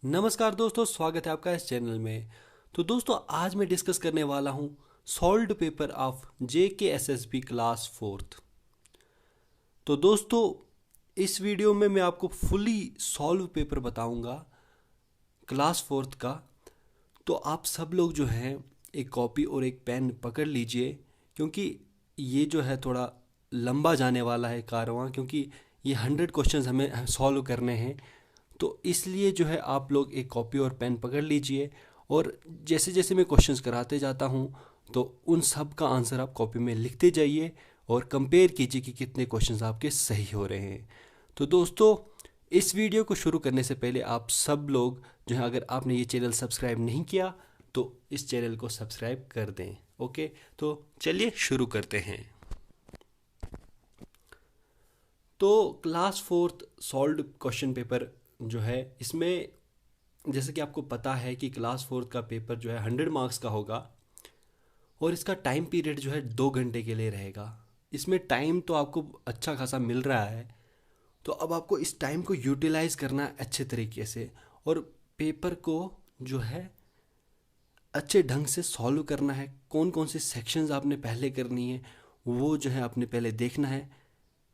नमस्कार दोस्तों, स्वागत है आपका इस चैनल में। तो दोस्तों, आज मैं डिस्कस करने वाला हूँ solved paper of JKSSB class fourth. तो दोस्तों, इस वीडियो में मैं आपको फुली सॉल्व पेपर बताऊंगा क्लास फोर्थ का। तो आप सब लोग जो हैं एक कॉपी और एक पेन पकड़ लीजिए, क्योंकि ये जो है थोड़ा लंबा जाने वाला है कारवां, क्योंकि ये 100 क्वेश्चंस हमें सॉल्व करने हैं। तो इसलिए जो है आप लोग एक कॉपी और पेन पकड़ लीजिए, और जैसे जैसे मैं क्वेश्चंस कराते जाता हूँ तो उन सब का आंसर आप कॉपी में लिखते जाइए और कंपेयर कीजिए कि कितने क्वेश्चंस आपके सही हो रहे हैं। तो दोस्तों, इस वीडियो को शुरू करने से पहले आप सब लोग जो है, अगर आपने ये चैनल सब्सक्राइब नहीं किया तो इस चैनल को सब्सक्राइब कर दें। ओके, तो चलिए शुरू करते हैं। तो class fourth solved question paper जो है, इसमें जैसे कि आपको पता है कि क्लास फोर्थ का पेपर जो है 100 मार्क्स का होगा, और इसका टाइम पीरियड जो है 2 घंटे के लिए रहेगा। इसमें टाइम तो आपको अच्छा खासा मिल रहा है, तो अब आपको इस टाइम को यूटिलाइज करना है अच्छे तरीके से, और पेपर को जो है अच्छे ढंग से सॉल्व करना है। कौन कौन से सेक्शंस आपने पहले करनी है वो जो है आपने पहले देखना है,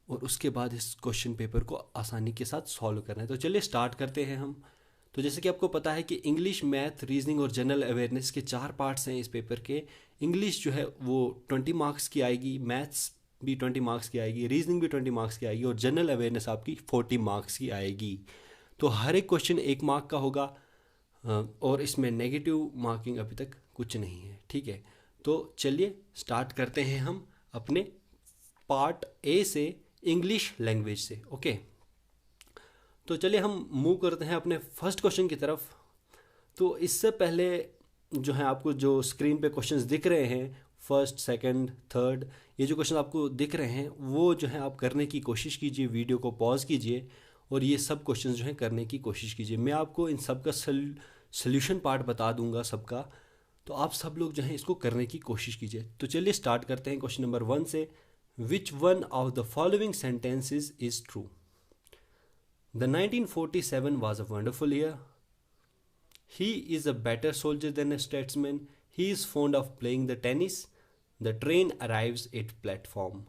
और उसके बाद इस क्वेश्चन पेपर को आसानी के साथ सॉल्व करना है। तो चलिए स्टार्ट करते हैं हम। तो जैसे कि आपको पता है कि इंग्लिश, मैथ, रीजनिंग और जनरल अवेयरनेस के 4 पार्ट्स हैं इस पेपर के। इंग्लिश जो है वो 20 मार्क्स की आएगी, मैथ्स भी 20 मार्क्स की आएगी, रीजनिंग भी 20 मार्क्स की आएगी, और जनरल अवेयरनेस आपकी 40 मार्क्स की आएगी। तो हर एक क्वेश्चन 1 मार्क का होगा, और इसमें नेगेटिव मार्किंग अभी तक कुछ नहीं है। ठीक है, तो चलिए स्टार्ट करते हैं हम अपने पार्ट ए से, इंग्लिश लैंग्वेज से। ओके, तो चलिए हम मूव करते हैं अपने फर्स्ट क्वेश्चन की तरफ। तो इससे पहले जो है आपको जो स्क्रीन पे क्वेश्चंस दिख रहे हैं, फर्स्ट, सेकंड, थर्ड, ये जो क्वेश्चन आपको दिख रहे हैं वो जो है आप करने की कोशिश कीजिए। वीडियो को पॉज कीजिए और ये सब क्वेश्चंस जो है करने की कोशिश कीजिए। मैं आपको इन सब का सोल्यूशन पार्ट बता दूंगा सबका, तो आप सब लोग जो है इसको करने की कोशिश कीजिए। तो चलिए स्टार्ट करते हैं क्वेश्चन नंबर 1 से। विच one of the following sentences is true? The 1947 was a wonderful year. He is a better soldier than a statesman. He is fond of playing the tennis. The train arrives at platform.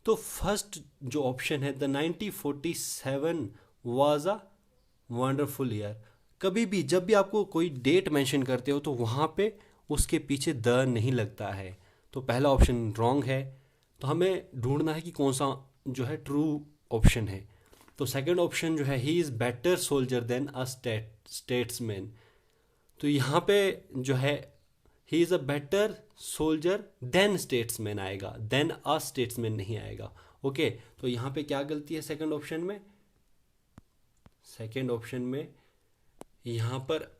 तो first जो option है, the 1947 was a wonderful year. कभी भी जब भी आपको कोई date mention करते हो तो वहाँ पे उसके पीछे द नहीं लगता है, तो पहला ऑप्शन रॉन्ग है। तो हमें ढूंढना है कि कौन सा जो है ट्रू ऑप्शन है। तो सेकंड ऑप्शन जो है, he is better soldier than a statesman. तो यहाँ पे जो है he is a better soldier than statesman आएगा, देन अ स्टेट्समैन नहीं आएगा। ओके, तो यहाँ पे क्या गलती है सेकंड ऑप्शन में? सेकंड ऑप्शन में यहाँ पर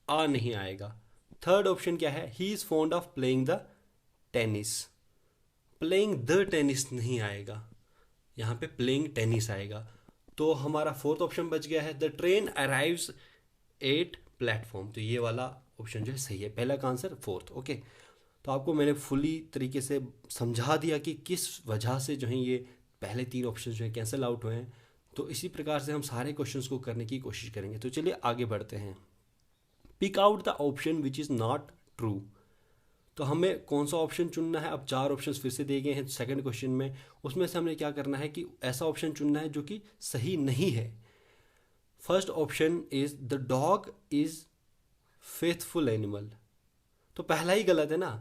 आ नहीं आएगा। थर्ड ऑप्शन क्या है? He is fond of playing the tennis. Playing the tennis नहीं आएगा, यहाँ पे प्लेइंग टेनिस आएगा। तो हमारा फोर्थ ऑप्शन बच गया है, the train arrives eight platform. तो ये वाला ऑप्शन जो है सही है, पहला का आंसर फोर्थ। ओके, तो आपको मैंने फुली तरीके से समझा दिया कि किस वजह से जो है ये पहले 3 ऑप्शन जो है कैंसिल आउट हुए हैं। तो इसी प्रकार से हम सारे क्वेश्चंस को करने की कोशिश करेंगे। तो चलिए आगे बढ़ते हैं। Pick out the option which is not true. तो हमें कौन सा ऑप्शन चुनना है? अब 4 ऑप्शंस फिर से दिए गए हैं सेकंड क्वेश्चन में, उसमें से हमने क्या करना है कि ऐसा ऑप्शन चुनना है जो कि सही नहीं है। First option is the dog is faithful animal. तो पहला ही गलत है ना।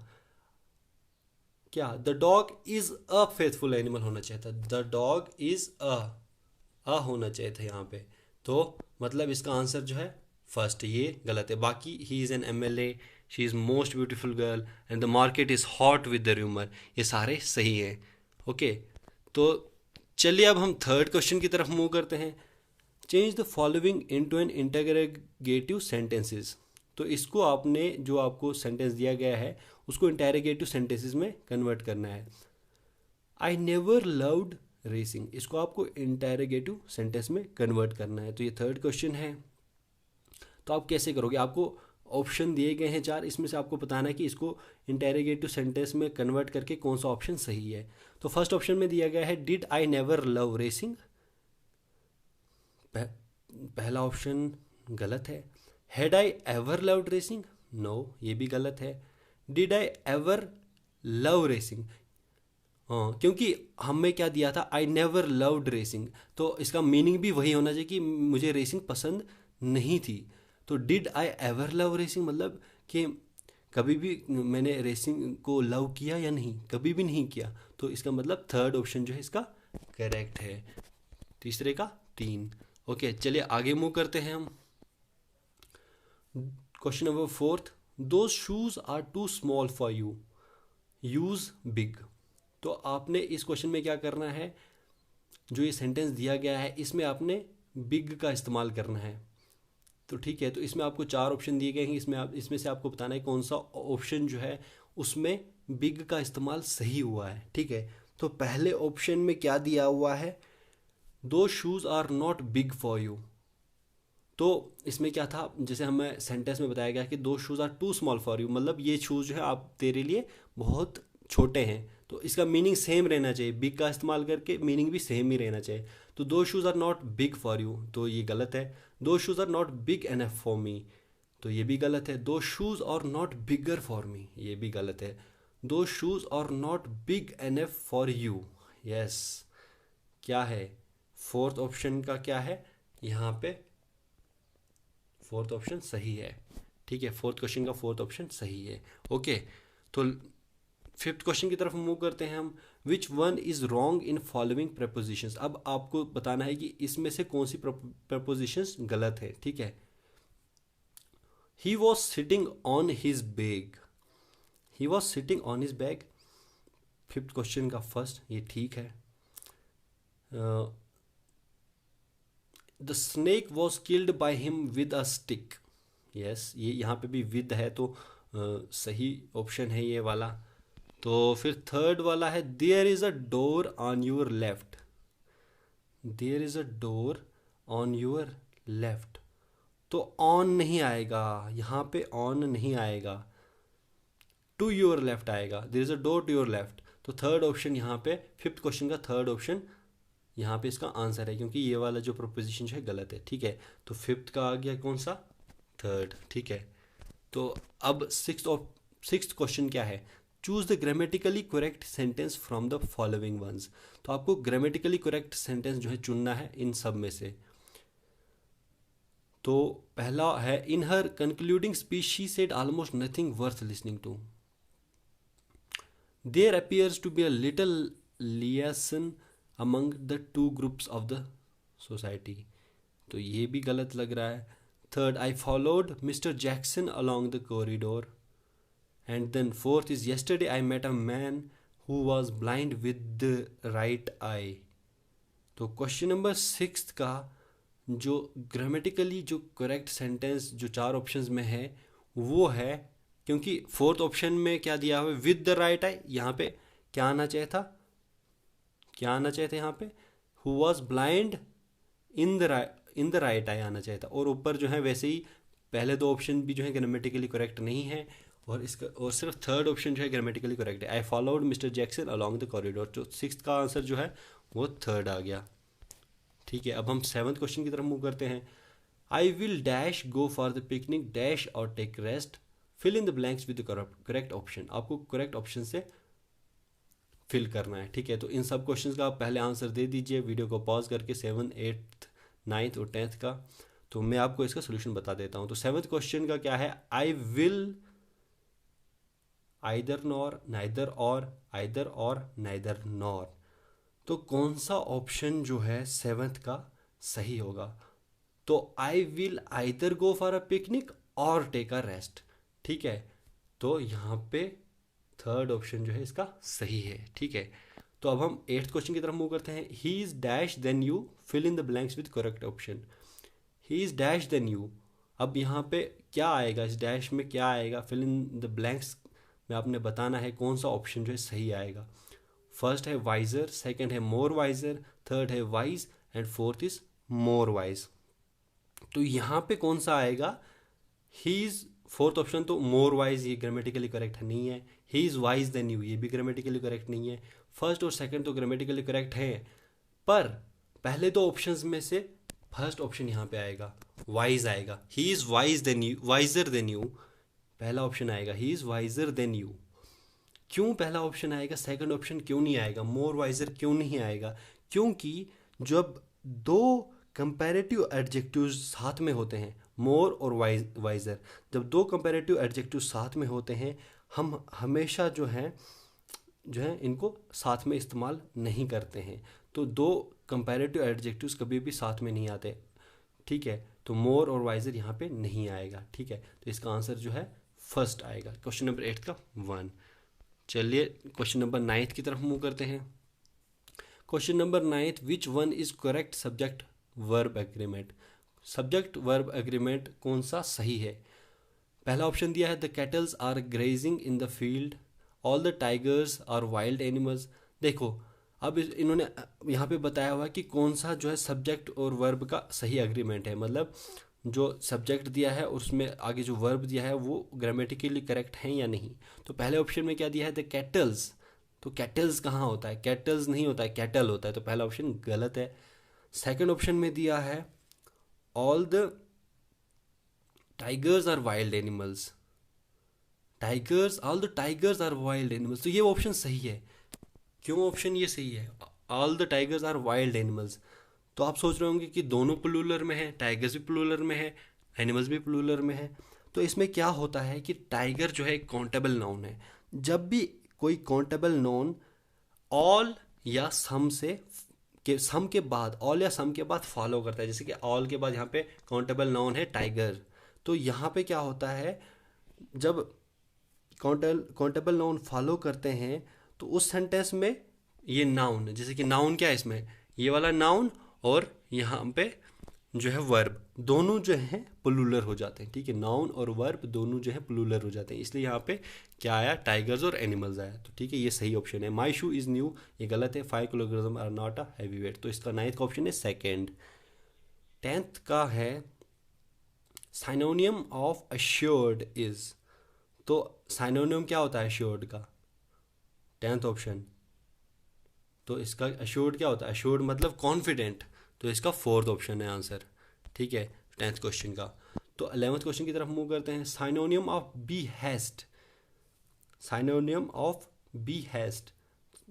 क्या the dog is a faithful animal होना चाहिए था? द डॉग इज अ होना चाहिए था यहाँ पे। तो मतलब इसका आंसर जो है फर्स्ट, ये गलत है। बाकी he is an MLA, she is most beautiful girl and the market is hot with the rumour, ये सारे सही हैं। ओके, तो चलिए अब हम थर्ड क्वेश्चन की तरफ मूव करते हैं। Change the following into an interrogative sentences. तो इसको आपने, जो आपको सेंटेंस दिया गया है उसको इंटरगेटिव सेंटेंसेस में कन्वर्ट करना है। आई नेवर लव्ड रेसिंग, इसको आपको इंटरगेटिव सेंटेंस में कन्वर्ट करना है। तो ये थर्ड क्वेश्चन है। तो आप कैसे करोगे? आपको ऑप्शन दिए गए हैं 4, इसमें से आपको बताना है कि इसको इंटरगेटिव सेंटेंस में कन्वर्ट करके कौन सा ऑप्शन सही है। तो फर्स्ट ऑप्शन में दिया गया है, did I never love racing. पहला ऑप्शन गलत है। Had I ever loved racing, no, ये भी गलत है। Did I ever love racing, हाँ, क्योंकि हमें क्या दिया था, आई नेवर लव्ड रेसिंग, तो इसका मीनिंग भी वही होना चाहिए कि मुझे रेसिंग पसंद नहीं थी। तो did I ever love racing मतलब कि कभी भी मैंने रेसिंग को लव किया या नहीं, कभी भी नहीं किया। तो इसका मतलब थर्ड ऑप्शन जो है इसका करेक्ट है। तीसरे का 3। ओके, चलिए आगे मूव करते हैं हम। Question number 4, those shoes are too small for you, use big. तो आपने इस क्वेश्चन में क्या करना है, जो ये सेंटेंस दिया गया है इसमें आपने बिग का इस्तेमाल करना है। तो ठीक है, तो इसमें आपको 4 ऑप्शन दिए गए हैं, इसमें से आपको बताना है कौन सा ऑप्शन जो है उसमें बिग का इस्तेमाल सही हुआ है। ठीक है, तो पहले ऑप्शन में क्या दिया हुआ है, those shoes are not big for you. तो इसमें क्या था, जैसे हमें सेंटेंस में बताया गया कि those shoes are too small for you, मतलब ये शूज़ जो है आप तेरे लिए बहुत छोटे हैं। तो इसका मीनिंग सेम रहना चाहिए, बिग का इस्तेमाल करके मीनिंग भी सेम ही रहना चाहिए। तो those shoes are not big for you, तो ये गलत है। Those shoes are not big enough for me, तो ये भी गलत है। Those shoes are not bigger for me, ये भी गलत है। Those shoes are not big enough for you, yes, क्या है, फोर्थ ऑप्शन का क्या है यहाँ पे, फोर्थ ऑप्शन सही है। ठीक है, फोर्थ क्वेश्चन का फोर्थ ऑप्शन सही है। ओके, तो फिफ्थ क्वेश्चन की तरफ मूव करते हैं हम। विच one is wrong in following propositions. अब आपको बताना है कि इसमें से कौन सी प्रपोजिशंस गलत है। ठीक है, he was sitting on his bag, he was sitting on his bag, fifth question का फर्स्ट, ये ठीक है। The snake was killed by him with a stick, yes, ये यहाँ पे भी विद है तो सही ऑप्शन है ये वाला। तो फिर थर्ड वाला है, there is a door on your left, there is a door on your left, तो ऑन नहीं आएगा यहाँ पे, ऑन नहीं आएगा, टू योर लेफ्ट आएगा, there is a door to your left. तो थर्ड ऑप्शन यहाँ पे, फिफ्थ क्वेश्चन का थर्ड ऑप्शन यहाँ पे इसका आंसर है, क्योंकि ये वाला जो प्रोपोजिशन है गलत है। ठीक है, तो फिफ्थ का आ गया कौन सा, थर्ड। ठीक है, तो अब सिक्स्थ क्वेश्चन क्या है, choose the grammatically correct sentence from the following ones. तो आपको ग्रामेटिकली करेक्ट सेंटेंस जो है चुनना है इन सब में से। तो पहला है, in her concluding speech she said almost nothing worth listening to, there appears to be a little liaison among the two groups of the society, तो ये भी गलत लग रहा है। Third, I followed Mister Jackson along the corridor, and then fourth is yesterday I met a man who was blind with the right eye। तो question number 6 का जो ग्रामेटिकली जो करेक्ट सेंटेंस जो 4 ऑप्शंस में है वो है, क्योंकि फोर्थ ऑप्शन में क्या दिया हुआ है, विद द राइट आई, यहाँ पे क्या आना चाहिए था, क्या आना चाहिए था यहाँ पे, who was blind in the right I आना चाहिए था। और ऊपर जो है वैसे ही पहले 2 ऑप्शन भी जो है ग्रामेटिकली करेक्ट नहीं है, और इसका और सिर्फ थर्ड ऑप्शन जो है ग्रामेटिकली करेक्ट है, आई followed Mister Jackson along the corridor. तो 6th का आंसर जो है वो थर्ड आ गया। ठीक है, अब हम 7th क्वेश्चन की तरफ मूव करते हैं। I will dash go for the picnic dash और take rest, fill in the blanks with the correct option. आपको करेक्ट ऑप्शन से फिल करना है। ठीक है, तो इन सब क्वेश्चंस का आप पहले आंसर दे दीजिए वीडियो को पॉज करके, 7th 8th 9th और 10th का। तो मैं आपको इसका सोल्यूशन बता देता हूँ। तो 7th क्वेश्चन का क्या है, I will either nor, neither और, आइदर और, नाइदर नॉर। तो कौन सा ऑप्शन जो है 7th का सही होगा, तो I will either go for a picnic और टेक अ रेस्ट। ठीक है, तो यहाँ पे थर्ड ऑप्शन जो है इसका सही है। ठीक है, तो अब हम 8th क्वेश्चन की तरफ मूव करते हैं। He is dash than you, fill in the blanks with correct option. He is dash than you, अब यहाँ पे क्या आएगा, इस डैश में क्या आएगा, फिल इन द ब्लैंक्स में आपने बताना है कौन सा ऑप्शन जो है सही आएगा। फर्स्ट है वाइजर, सेकंड है मोर वाइजर, थर्ड है wise and fourth is more wise. तो यहाँ पे कौन सा आएगा, ही इज, फोर्थ ऑप्शन तो मोर वाइज, ये ग्रामेटिकली करेक्ट नहीं है। He is wise than you, ये भी ग्रामेटिकली करेक्ट नहीं है। फर्स्ट और सेकंड तो ग्रामेटिकली करेक्ट है, पर पहले 2 ऑप्शंस में से फर्स्ट ऑप्शन यहाँ पे आएगा, वाइज आएगा। He is wise than you, wiser than you, पहला ऑप्शन आएगा he is wiser than you. क्यों पहला ऑप्शन आएगा, सेकंड ऑप्शन क्यों नहीं आएगा, मोर वाइजर क्यों नहीं आएगा? क्योंकि जब दो कंपैरेटिव एडजेक्टिव्स साथ में होते हैं, मोर और वाइजर, जब दो कंपैरेटिव एडजेक्टिव साथ में होते हैं, हम हमेशा जो है इनको साथ में इस्तेमाल नहीं करते हैं। तो दो कंपैरेटिव एडजेक्टिव्स कभी भी साथ में नहीं आते, ठीक है। तो मोर और वाइजर यहाँ पे नहीं आएगा, ठीक है। तो इसका आंसर जो है फर्स्ट आएगा, क्वेश्चन नंबर 8 का 1। चलिए क्वेश्चन नंबर 9 की तरफ मूव करते हैं। Question number 9, which one is correct subject verb agreement? Subject verb agreement कौन सा सही है? पहला ऑप्शन दिया है the cattles are grazing in the field, all the tigers are wild animals. देखो अब इन्होंने यहाँ पे बताया हुआ कि कौन सा जो है सब्जेक्ट और वर्ब का सही एग्रीमेंट है, मतलब जो सब्जेक्ट दिया है उसमें आगे जो वर्ब दिया है वो ग्रामेटिकली करेक्ट है या नहीं। तो पहले ऑप्शन में क्या दिया है द कैटल्स, तो कैटल्स कहाँ होता है, कैटल्स नहीं होता है, कैटल होता है, तो पहला ऑप्शन गलत है। सेकंड ऑप्शन में दिया है all the tigers are wild animals, tigers, all the tigers are wild animals, तो ये ऑप्शन सही है। क्यों ऑप्शन ये सही है, all the tigers are wild animals? तो आप सोच रहे होंगे कि दोनों प्लूरल में है, टाइगर्स भी प्लूरल में है, एनिमल्स भी प्लूरल में है। तो इसमें क्या होता है कि टाइगर जो है एक काउंटेबल नाउन है। जब भी कोई काउंटेबल नाउन ऑल या सम सम के बाद, ऑल या सम के बाद फॉलो करता है, जैसे कि ऑल के बाद यहाँ पे काउंटेबल नाउन है टाइगर, तो यहाँ पे क्या होता है जब काउंटेबल नाउन फॉलो करते हैं तो उस सेंटेंस में ये नाउन, जैसे कि नाउन क्या है इसमें, ये वाला नाउन और यहाँ पे जो है वर्ब, दोनों जो है प्लूरल हो जाते हैं, ठीक है। नाउन और वर्ब दोनों जो है प्लूरल हो जाते हैं, इसलिए यहाँ पे क्या आया, टाइगर्स और एनिमल्स आया। तो ठीक है, ये सही ऑप्शन है। माई शू इज़ न्यू, ये गलत है। 5 kilogram are not a heavy weight, तो इसका 9th का ऑप्शन है सेकेंड। 10th का है साइनोनियम ऑफ अश्योर्ड इज, तो साइनोनियम क्या होता है अश्योर्ड का, 10th ऑप्शन। तो इसका अश्योर्ड क्या होता है, अश्योर्ड मतलब कॉन्फिडेंट, तो इसका 4th ऑप्शन है आंसर, ठीक है 10th क्वेश्चन का। तो 11th क्वेश्चन की तरफ मूव करते हैं। Synonym of behest, synonym of behest,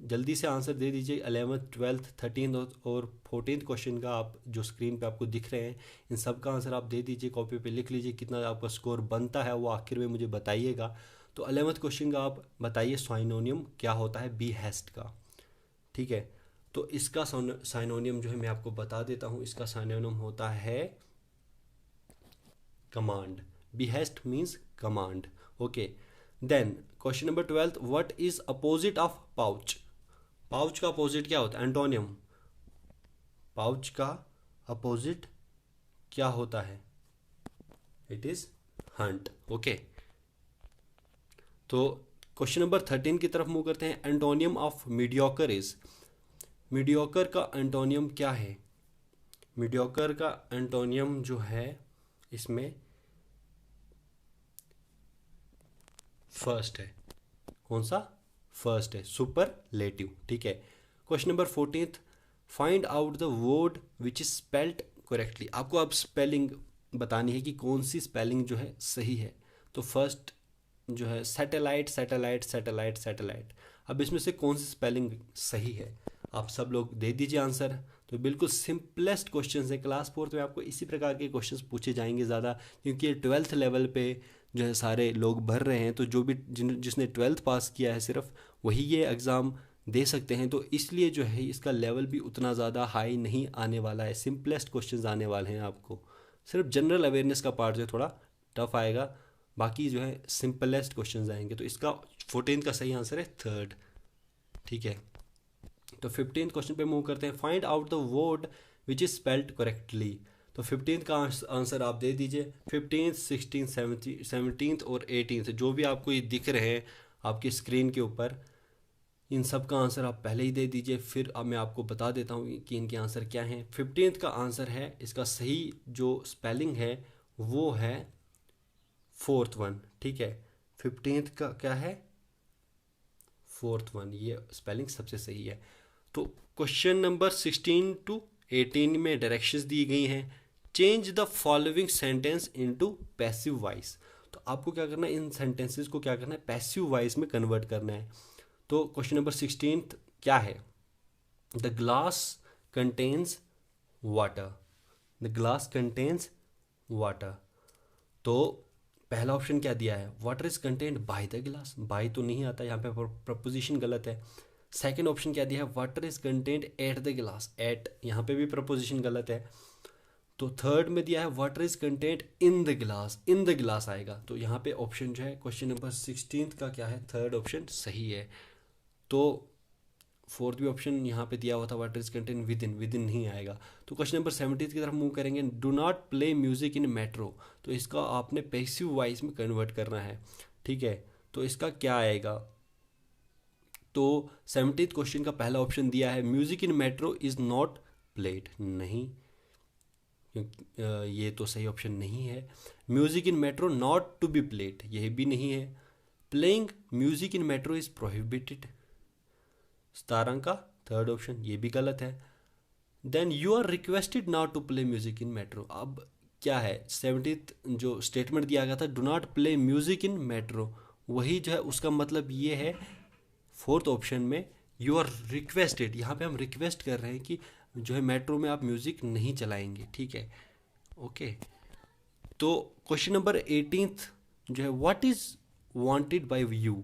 जल्दी से आंसर दे दीजिए। 11th 12th 13th और 14th क्वेश्चन का आप जो स्क्रीन पे आपको दिख रहे हैं, इन सब का आंसर आप दे दीजिए, कॉपी पे लिख लीजिए, कितना आपका स्कोर बनता है वो आखिर में मुझे बताइएगा। तो 11th क्वेश्चन का आप बताइए साइनोनियम क्या होता है बी हेस्ट का, ठीक है। तो इसका साइनोनियम जो है मैं आपको बता देता हूँ, इसका साइनोनियम होता है command. Behest means command, okay. Then question number 12, what is opposite of pouch? Pouch का अपोजिट क्या होता है, एंटोनियम। पाउच का अपोजिट क्या होता है, इट इज हंट, ओके। तो क्वेश्चन नंबर 13 की तरफ मूव करते हैं। Antonym of mediocre is, mediocre का एंटोनियम क्या है? मीडियोकर का एंटोनियम जो है इसमें फर्स्ट है, कौन सा, फर्स्ट है, सुपरलेटिव, ठीक है। Question number 14, find out the word which is spelled correctly. आपको अब स्पेलिंग बतानी है कि कौन सी स्पेलिंग जो है सही है। तो फर्स्ट जो है सैटेलाइट, सैटेलाइट, सैटेलाइट, सैटेलाइट, अब इसमें से कौन सी स्पेलिंग सही है, आप सब लोग दे दीजिए आंसर। तो बिल्कुल सिंपलेस्ट क्वेश्चन है, क्लास 4th में आपको इसी प्रकार के क्वेश्चंस पूछे जाएंगे ज़्यादा, क्योंकि ये 12th लेवल पे जो है सारे लोग भर रहे हैं। तो जो भी जिसने 12th पास किया है सिर्फ वही ये एग्ज़ाम दे सकते हैं, तो इसलिए जो है इसका लेवल भी उतना ज़्यादा हाई नहीं आने वाला है, सिंपलेस्ट क्वेश्चंस आने वाले हैं आपको। सिर्फ जनरल अवेयरनेस का पार्ट जो है थोड़ा टफ आएगा, बाकी जो है सिंपलेस्ट क्वेश्चंस आएंगे। तो इसका 14th का सही आंसर है 3rd, ठीक है। तो 15th क्वेश्चन पे मूव करते हैं। Find out the word which is spelled correctly. तो 15th का आंसर आप दे दीजिए। 15th 16th 17th और 18th जो भी आपको ये दिख रहे हैं आपकी स्क्रीन के ऊपर, इन सब का आंसर आप पहले ही दे दीजिए, फिर अब मैं आपको बता देता हूँ कि इनके आंसर क्या हैं। 15th का आंसर है, इसका सही जो स्पेलिंग है वो है 4th वन, ठीक है। 15th का क्या है, 4th वन, ये स्पेलिंग सबसे सही है। तो क्वेश्चन नंबर 16 to 18 में डायरेक्शंस दी गई हैं, change the following sentence into passive voice. तो आपको क्या करना है, इन सेंटेंसेस को क्या करना है, पैसिव वॉइस में कन्वर्ट करना है। तो क्वेश्चन नंबर 16 क्या है, the glass contains water, the glass contains water. तो पहला ऑप्शन क्या दिया है, water is contained by the glass, by तो नहीं आता, यहाँ पे प्रपोजिशन गलत है। सेकंड ऑप्शन क्या दिया है, water is contained at the glass, at यहाँ पे भी प्रपोजिशन गलत है। तो थर्ड में दिया है water is contained in the glass, in the glass आएगा। तो यहाँ पे ऑप्शन जो है क्वेश्चन नंबर 16 का क्या है, थर्ड ऑप्शन सही है। तो फोर्थ भी ऑप्शन यहाँ पे दिया हुआ था, water is contained with in, with in नहीं आएगा। तो क्वेश्चन नंबर 17 की तरफ मूव करेंगे, do not play music in metro. तो इसका आपने पैसिव वॉइस में कन्वर्ट करना है, ठीक है। तो इसका क्या आएगा, तो 17th क्वेश्चन का पहला ऑप्शन दिया है music in metro is not played, नहीं, ये तो सही ऑप्शन नहीं है। Music in metro not to be played, यह भी नहीं है। Playing music in metro is prohibited, 17 का थर्ड ऑप्शन, ये भी गलत है। Then you are requested now to play music in metro, अब क्या है, 17th जो स्टेटमेंट दिया गया था do not play music in metro, वही जो है उसका मतलब ये है फोर्थ ऑप्शन में यू आर रिक्वेस्टेड, यहाँ पे हम रिक्वेस्ट कर रहे हैं कि जो है मेट्रो में आप म्यूज़िक नहीं चलाएंगे, ठीक है, ओके। तो क्वेश्चन नंबर 18 जो है what is wanted bye you,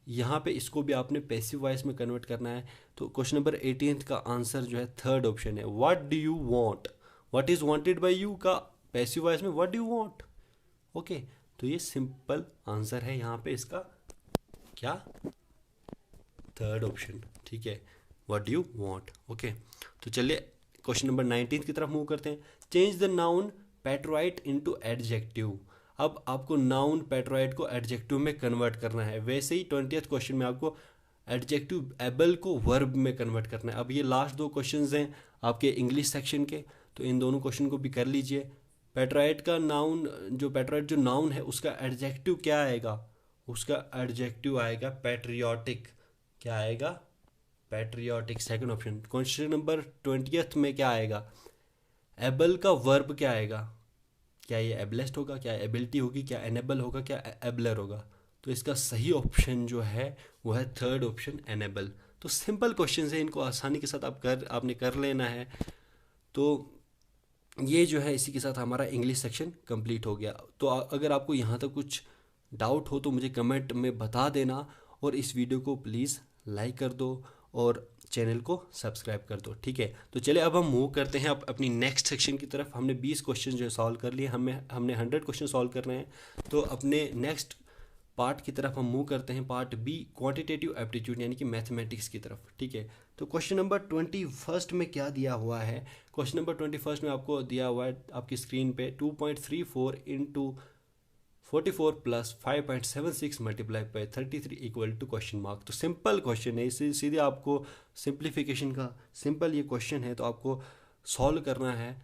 यहाँ पे इसको भी आपने पैसिव वॉइस में कन्वर्ट करना है। तो क्वेश्चन नंबर 18 का आंसर जो है थर्ड ऑप्शन है, what do you want, what is wanted bye you का पैसिव वॉइस में what do you want, okay. तो ये सिंपल आंसर है यहाँ पे इसका, क्या, थर्ड ऑप्शन, ठीक है, what do you want, okay. तो चलिए क्वेश्चन नंबर 19 की तरफ मूव करते हैं, change the noun patriot into adjective. अब आपको नाउन पेट्रोइट को एडजेक्टिव में कन्वर्ट करना है, वैसे ही 20th क्वेश्चन में आपको एडजेक्टिव एबल को वर्ब में कन्वर्ट करना है। अब ये लास्ट दो क्वेश्चंस हैं आपके इंग्लिश सेक्शन के, तो इन दोनों क्वेश्चन को भी कर लीजिए। पेट्रोइट का नाउन, जो पेट्रोइट जो नाउन है उसका एडजेक्टिव क्या आएगा, उसका एडजेक्टिव आएगा पैट्रियोटिक, क्या आएगा, patriotic, second option. Question number 20th में क्या आएगा, एबल का वर्ब क्या आएगा, क्या ये एबलेस्ट होगा, क्या एबिलिटी होगी, क्या एनेबल होगा, क्या एबलर होगा। तो इसका सही ऑप्शन जो है वो है थर्ड ऑप्शन, एनेबल। तो सिंपल क्वेश्चन है, इनको आसानी के साथ आपने कर लेना है। तो ये जो है इसी के साथ हमारा इंग्लिश सेक्शन कंप्लीट हो गया। तो अगर आपको यहाँ तक कुछ डाउट हो तो मुझे कमेंट में बता देना, और इस वीडियो को प्लीज़ लाइक कर दो और चैनल को सब्सक्राइब कर दो, ठीक है। तो चलिए अब हम मूव करते हैं अपनी नेक्स्ट सेक्शन की तरफ। हमने 20 क्वेश्चन जो है सॉल्व कर लिए, हमने 100 क्वेश्चन सॉल्व करने हैं। तो अपने नेक्स्ट पार्ट की तरफ हम मूव करते हैं, पार्ट बी, क्वांटिटेटिव एप्टीट्यूड यानी कि मैथमेटिक्स की तरफ, ठीक है। तो क्वेश्चन नंबर 21 में क्या दिया हुआ है, क्वेश्चन नंबर 21 में आपको दिया हुआ है आपकी स्क्रीन पे 2.34 into 44 plus 5.76 multiply by 33 equal to question mark. तो सिंपल क्वेश्चन है, इसे सीधे आपको सिंप्लीफिकेशन का सिंपल ये क्वेश्चन है, तो आपको सॉल्व करना है।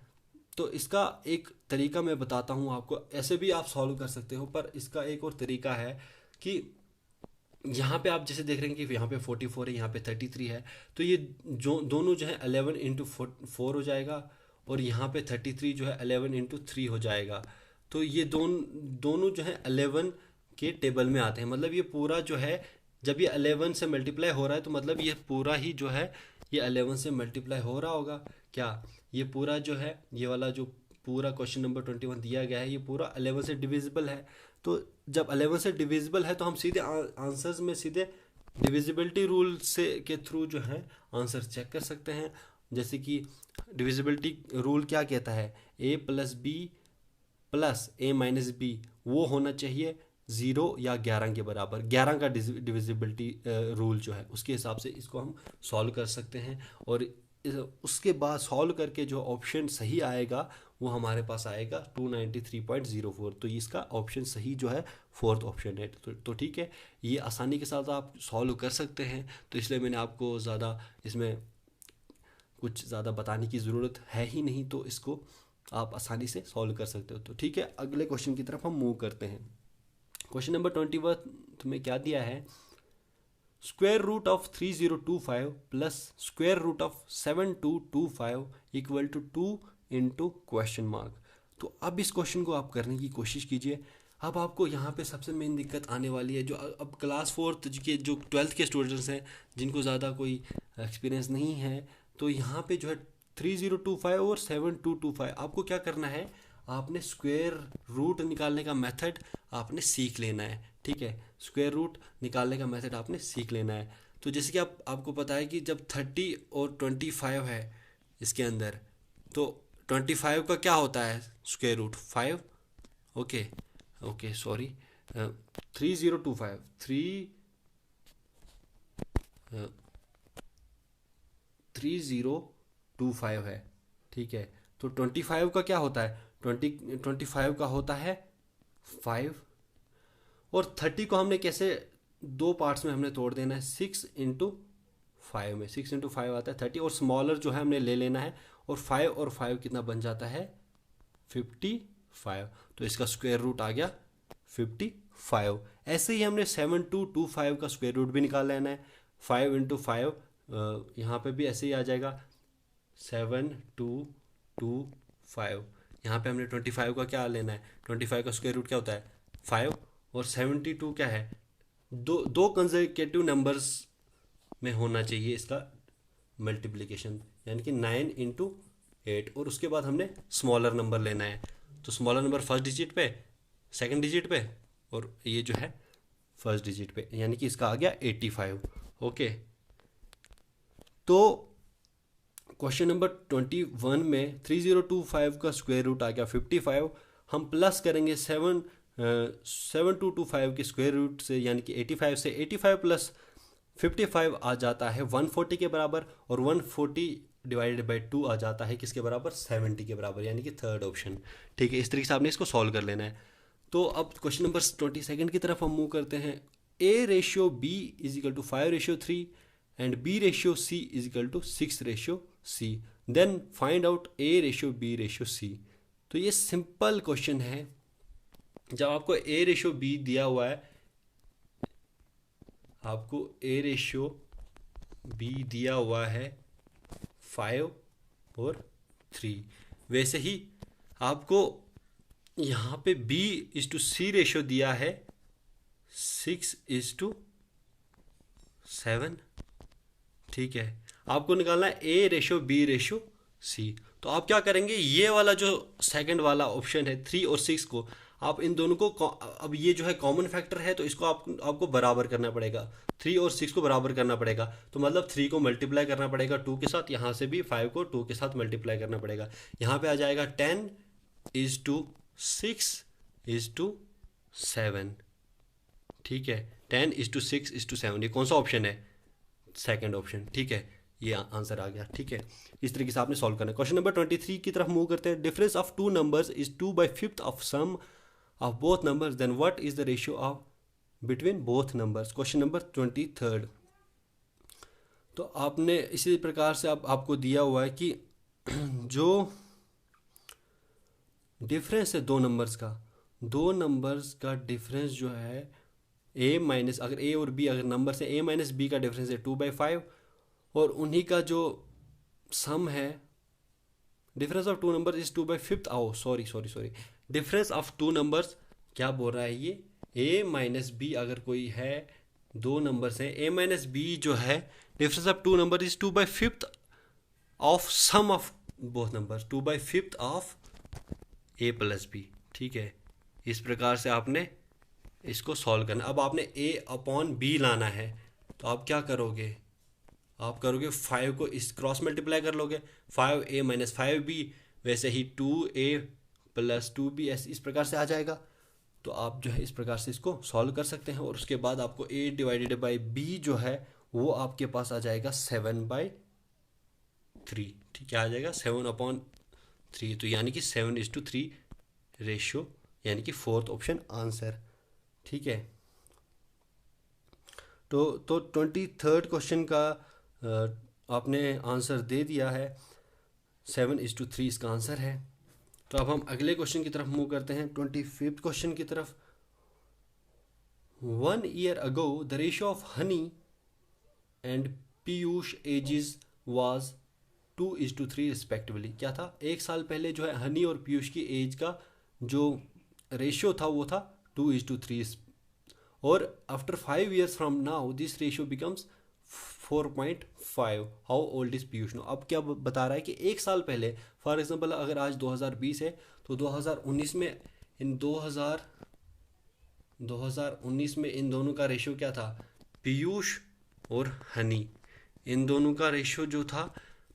तो इसका एक तरीका मैं बताता हूँ आपको, ऐसे भी आप सॉल्व कर सकते हो, पर इसका एक और तरीका है कि यहाँ पे आप जैसे देख रहे हैं कि यहाँ पे 44 है, यहाँ पे 33 है, तो ये जो दोनों जो है 11 इंटू 4 हो जाएगा, और यहाँ पे 33 जो है 11 इंटू 3 हो जाएगा। तो ये दोनों जो है 11 के टेबल में आते हैं, मतलब ये पूरा जो है जब ये 11 से मल्टीप्लाई हो रहा है तो मतलब ये पूरा ही जो है ये 11 से मल्टीप्लाई हो रहा होगा, क्या ये पूरा जो है ये वाला जो पूरा क्वेश्चन नंबर 21 दिया गया है ये पूरा 11 से डिविजिबल है। तो जब 11 से डिविजिबल है तो हम सीधे आंसर्स में सीधे डिविजिबिलिटी रूल से के थ्रू जो है आंसर चेक कर सकते हैं। जैसे कि डिविजिबिलिटी रूल क्या कहता है, a plus B plus a minus B वो होना चाहिए 0 या 11 के बराबर, 11 का डिविजिबिलिटी रूल जो है उसके हिसाब से इसको हम सॉल्व कर सकते हैं। और उसके बाद सॉल्व करके जो ऑप्शन सही आएगा वो हमारे पास आएगा 293.04। तो इसका ऑप्शन सही जो है फोर्थ ऑप्शन है। तो ठीक है, ये आसानी के साथ आप सॉल्व कर सकते हैं, तो इसलिए मैंने आपको ज़्यादा इसमें कुछ ज़्यादा बताने की ज़रूरत है ही नहीं, तो इसको आप आसानी से सॉल्व कर सकते हो। तो ठीक है, अगले क्वेश्चन की तरफ हम मूव करते हैं। क्वेश्चन नंबर 21 में क्या दिया है, square root of 3025 plus square root of 7225 equal to 2 into question mark. तो अब इस क्वेश्चन को आप करने की कोशिश कीजिए। अब आपको यहाँ पे सबसे मेन दिक्कत आने वाली है, जो अब क्लास फोर्थ के जो 12th के स्टूडेंट्स हैं जिनको ज़्यादा कोई एक्सपीरियंस नहीं है, तो यहाँ पे जो है 3025 और 7225 आपको क्या करना है, आपने स्क्वायर रूट निकालने का मेथड आपने सीख लेना है। ठीक है, स्क्वायर रूट निकालने का मेथड आपने सीख लेना है। तो जैसे कि आपको पता है कि जब 30 और 25 है इसके अंदर, तो 25 का क्या होता है स्क्वायर रूट 5। ओके सॉरी, 3025 3025 है। ठीक है, तो 25 का क्या होता है, 25 का होता है 5, और 30 को हमने कैसे दो पार्ट्स में हमने तोड़ देना है, 6 इंटू 5 में, 6 इंटू 5 आता है 30, और स्मॉलर जो है हमने ले लेना है, और 5 और 5 कितना बन जाता है 55। तो इसका स्क्वायर रूट आ गया 55। ऐसे ही हमने 7225 का स्क्वायर रूट भी निकाल लेना है। 5 इंटू 5 यहाँ पे भी ऐसे ही आ जाएगा 7225। यहाँ पे हमने 25 का क्या लेना है, 25 का स्क्वायर रूट क्या होता है 5, और 72 क्या है, दो कंसेक्यूटिव नंबर्स में होना चाहिए इसका मल्टीप्लिकेशन, यानी कि 9 इंटू 8, और उसके बाद हमने स्मॉलर नंबर लेना है। तो स्मॉलर नंबर फर्स्ट डिजिट पे, सेकंड डिजिट पे, और ये जो है फर्स्ट डिजिट पे, यानी कि इसका आ गया 85। ओके, तो क्वेश्चन नंबर 21 में 3025 का स्क्वायर रूट आ गया 55। हम प्लस करेंगे 7225 के स्क्वायर रूट से, यानी कि 85 से, 85 प्लस 55 आ जाता है 140 के बराबर, और 140 डिवाइडेड बाई 2 आ जाता है किसके बराबर, 70 के बराबर, यानी कि थर्ड ऑप्शन। ठीक है, इस तरीके से आपने इसको सॉल्व कर लेना है। तो अब क्वेश्चन नंबर 22 की तरफ हम मूव करते हैं। A/B is equal to 5/3 and B/C is equal to 6/C, then find out A/B/C। तो ये सिंपल क्वेश्चन है। जब आपको A/B दिया हुआ है, आपको A/B दिया हुआ है 5 और 3, वैसे ही आपको यहाँ पे B/C रेशियो दिया है 6:7। ठीक है, आपको निकालना है A/B/C। तो आप क्या करेंगे, ये वाला जो सेकंड वाला ऑप्शन है 3 और 6 को, आप इन दोनों को, अब ये जो है कॉमन फैक्टर है, तो इसको आपको बराबर करना पड़ेगा, 3 और 6 को बराबर करना पड़ेगा। तो मतलब 3 को मल्टीप्लाई करना पड़ेगा 2 के साथ, यहाँ से भी 5 को 2 के साथ मल्टीप्लाई करना पड़ेगा। यहाँ पे आ जाएगा 10:6:7। ठीक है, 10:6:7, ये कौन सा ऑप्शन है, सेकंड ऑप्शन। ठीक है, ये आंसर आ गया। ठीक है, इस तरीके से आपने सॉल्व करना है। क्वेश्चन नंबर 23 की तरफ मूव करते हैं। Difference of two numbers is 2/5 of sum of both numbers, then what is the ratio of between both numbers. Question number 23। तो आपने इसी प्रकार से आपको दिया हुआ है कि जो डिफरेंस है दो नंबर्स का डिफरेंस जो है अगर A और B अगर नंबर से A-B का डिफरेंस है 2/5, और उन्हीं का जो सम है, difference of two number is 2/5। Sorry, difference of two numbers क्या बोल रहा है ये, A-B अगर कोई है, दो नंबर्स हैं, A-B जो है difference of two number is 2/5 of sum of both numbers, 2/5 of A+B। ठीक है, इस प्रकार से आपने इसको सॉल्व करना। अब आपने A/B लाना है, तो आप क्या करोगे, आप करोगे 5 को इस क्रॉस मल्टीप्लाई कर लोगे, 5A - 5B, वैसे ही 2A + 2B, इस प्रकार से आ जाएगा। तो आप जो है इस प्रकार से इसको सॉल्व कर सकते हैं, और उसके बाद आपको A/B जो है वो आपके पास आ जाएगा 7/3। ठीक है, आ जाएगा 7/3, तो यानी कि 7:3 रेशियो, यानी कि फोर्थ ऑप्शन आंसर। ठीक है, तो 23rd क्वेश्चन का आपने आंसर दे दिया है, 7:3 इसका आंसर है। तो अब हम अगले क्वेश्चन की तरफ मूव करते हैं, 25th क्वेश्चन की तरफ। 1 year ago the ratio of honey and Piyush ages was 2:3 respectively. क्या था, एक साल पहले जो है हनी और पीयूष की एज का जो रेशियो था वो था 2:3, और after 5 years from now this ratio becomes 4.5। How old is Piyush no. अब क्या बता रहा है कि एक साल पहले, फॉर एग्जांपल अगर आज 2020 है तो 2019 में इन 2019 में इन दोनों का रेशियो क्या था, पीयूष और हनी, इन दोनों का रेशियो जो था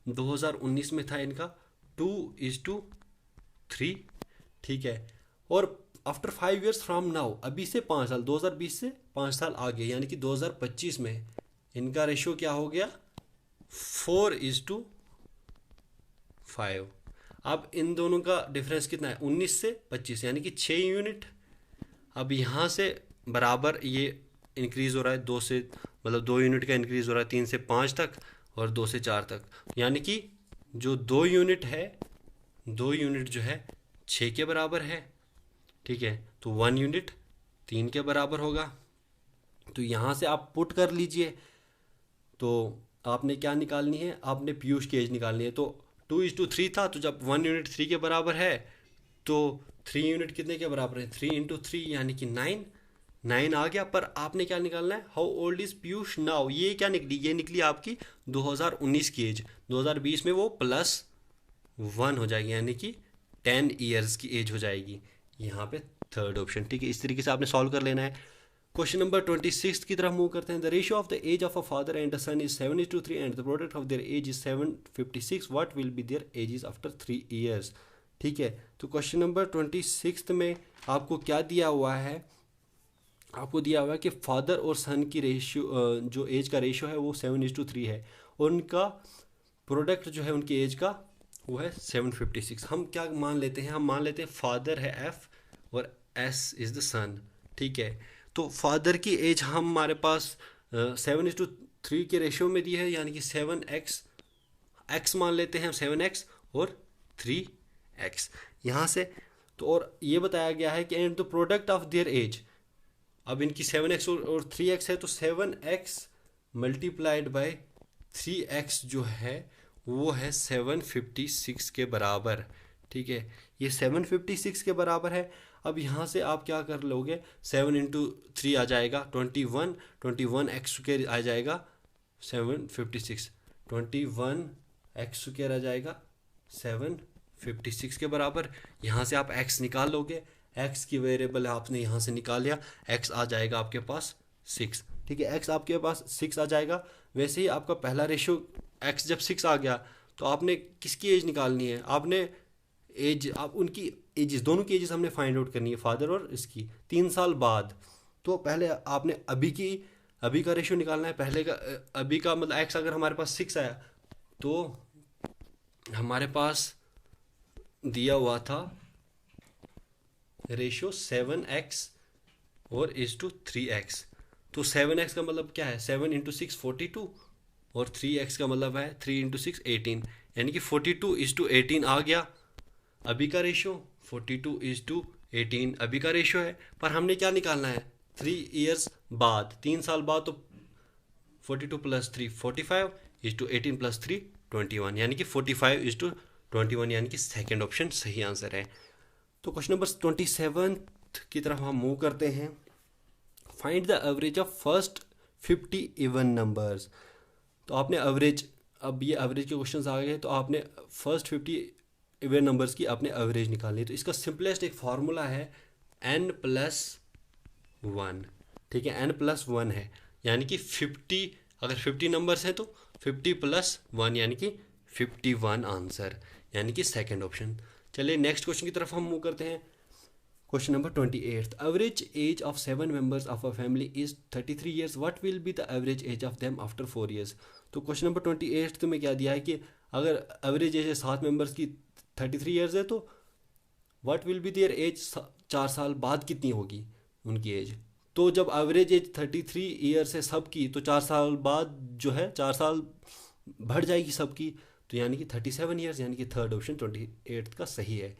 2019 में था इनका 2:3। ठीक है, और आफ्टर 5 years फ्रॉम नाउ, अभी से 5 साल, 2020 से 5 साल आगे यानी कि 2025 में इनका रेशियो क्या हो गया, 4:5। अब इन दोनों का डिफरेंस कितना है, 19 से 25 यानी कि 6 यूनिट। अब यहाँ से बराबर ये इंक्रीज हो रहा है 2 से, मतलब 2 यूनिट का इंक्रीज हो रहा है 3 से 5 तक और 2 से 4 तक, यानी कि जो 2 यूनिट है, 2 यूनिट जो है 6 के बराबर है। ठीक है, तो 1 यूनिट 3 के बराबर होगा। तो यहाँ से आप पुट कर लीजिए, तो आपने क्या निकालनी है, आपने पीयूष की एज निकालनी है। तो 2:3 था, तो जब 1 यूनिट 3 के बराबर है तो 3 यूनिट कितने के बराबर है, 3 × 3 यानी कि 9 आ गया। पर आपने क्या निकालना है, how old is Piyush now. ये क्या निकली, ये निकली आपकी 2019 की एज, 2020 में वो +1 हो जाएगी यानी कि 10 years की एज हो जाएगी यहाँ पे, थर्ड ऑप्शन। ठीक है, इस तरीके से आपने सॉल्व कर लेना है। क्वेश्चन नंबर 26 की तरफ मूव करते हैं। The ratio of the age of a father and a son is 7:3 and the product of their age is 756। What will be their ages after 3 years। ठीक है, तो क्वेश्चन नंबर 26 में आपको क्या दिया हुआ है, आपको दिया हुआ है कि फादर और सन की रेशियो, जो एज का रेशियो है वो 7:3 है, और उनका प्रोडक्ट जो है उनकी एज का वो है 756। हम क्या मान लेते हैं, हम मान लेते हैं फादर है F और S इज़ द सन। ठीक है, तो फादर की एज हमारे पास 7:3 के रेशियो में दी है, यानी कि 7x मान लेते हैं हम, 7x और 3x यहाँ से। तो और ये बताया गया है कि and the product of their age, अब इनकी 7x और 3x है, तो 7x मल्टीप्लाइड बाय 3x जो है वो है 756 के बराबर। ठीक है, ये 756 के बराबर है। अब यहाँ से आप क्या कर लोगे, 7 × 3 आ जाएगा 21, 21x² आ जाएगा 756, 21x² आ जाएगा 756 के बराबर। यहाँ से आप x निकाल लोगे, x की वेरिएबल आपने यहाँ से निकाल लिया, x आ जाएगा आपके पास 6। ठीक है, x आपके पास 6 आ जाएगा। वैसे ही आपका पहला रेशियो x जब 6 आ गया तो आपने किसकी एज निकालनी है, आपने एज, आप उनकी एजेस, दोनों की एजेस हमने फाइंड आउट करनी है, फादर और इसकी, 3 साल बाद। तो पहले आपने अभी का रेशियो निकालना है, पहले का अभी का, मतलब x अगर हमारे पास 6 आया तो हमारे पास दिया हुआ था रेशियो 7x और (3x). तो 7x का मतलब क्या है, 7 × 6 42, और 3x का मतलब है 3 × 6 18, यानी कि 42:18 आ गया अभी का रेशियो। 42:18 अभी का रेशियो है, पर हमने क्या निकालना है, 3 years बाद, 3 साल बाद। तो 42 + 3 45 18 + 3 21, यानी कि 45:21, यानी कि सेकेंड ऑप्शन सही आंसर है। तो क्वेश्चन नंबर 27 की तरफ हम मूव करते हैं। Find the average of first 50 even numbers. तो आपने एवरेज, अब ये एवरेज के क्वेश्चंस आ गए, तो आपने फर्स्ट 50 इवन नंबर्स की आपने एवरेज निकालनी है। तो इसका सिंपलेस्ट एक फार्मूला है n+1। ठीक है, n+1 है, यानी कि 50, अगर 50 नंबर्स हैं तो 50 + 1 यानी कि 51 आंसर, यानी कि सेकेंड ऑप्शन। चलिए नेक्स्ट क्वेश्चन की तरफ हम मूव करते हैं। Question number 28, average age of 7 members of a family is 33 years। What will be the average age of them after 4 years। तो क्वेश्चन नंबर 28 में क्या दिया है कि अगर एवरेज एज है 7 मेंबर्स की 33 years है, तो what will be their age, 4 साल बाद कितनी होगी उनकी एज। तो जब एवरेज एज 33 years है सबकी, तो 4 साल बाद जो है 4 साल बढ़ जाएगी सबकी, तो यानी कि 37 years, यानी कि थर्ड ऑप्शन 28 का सही है।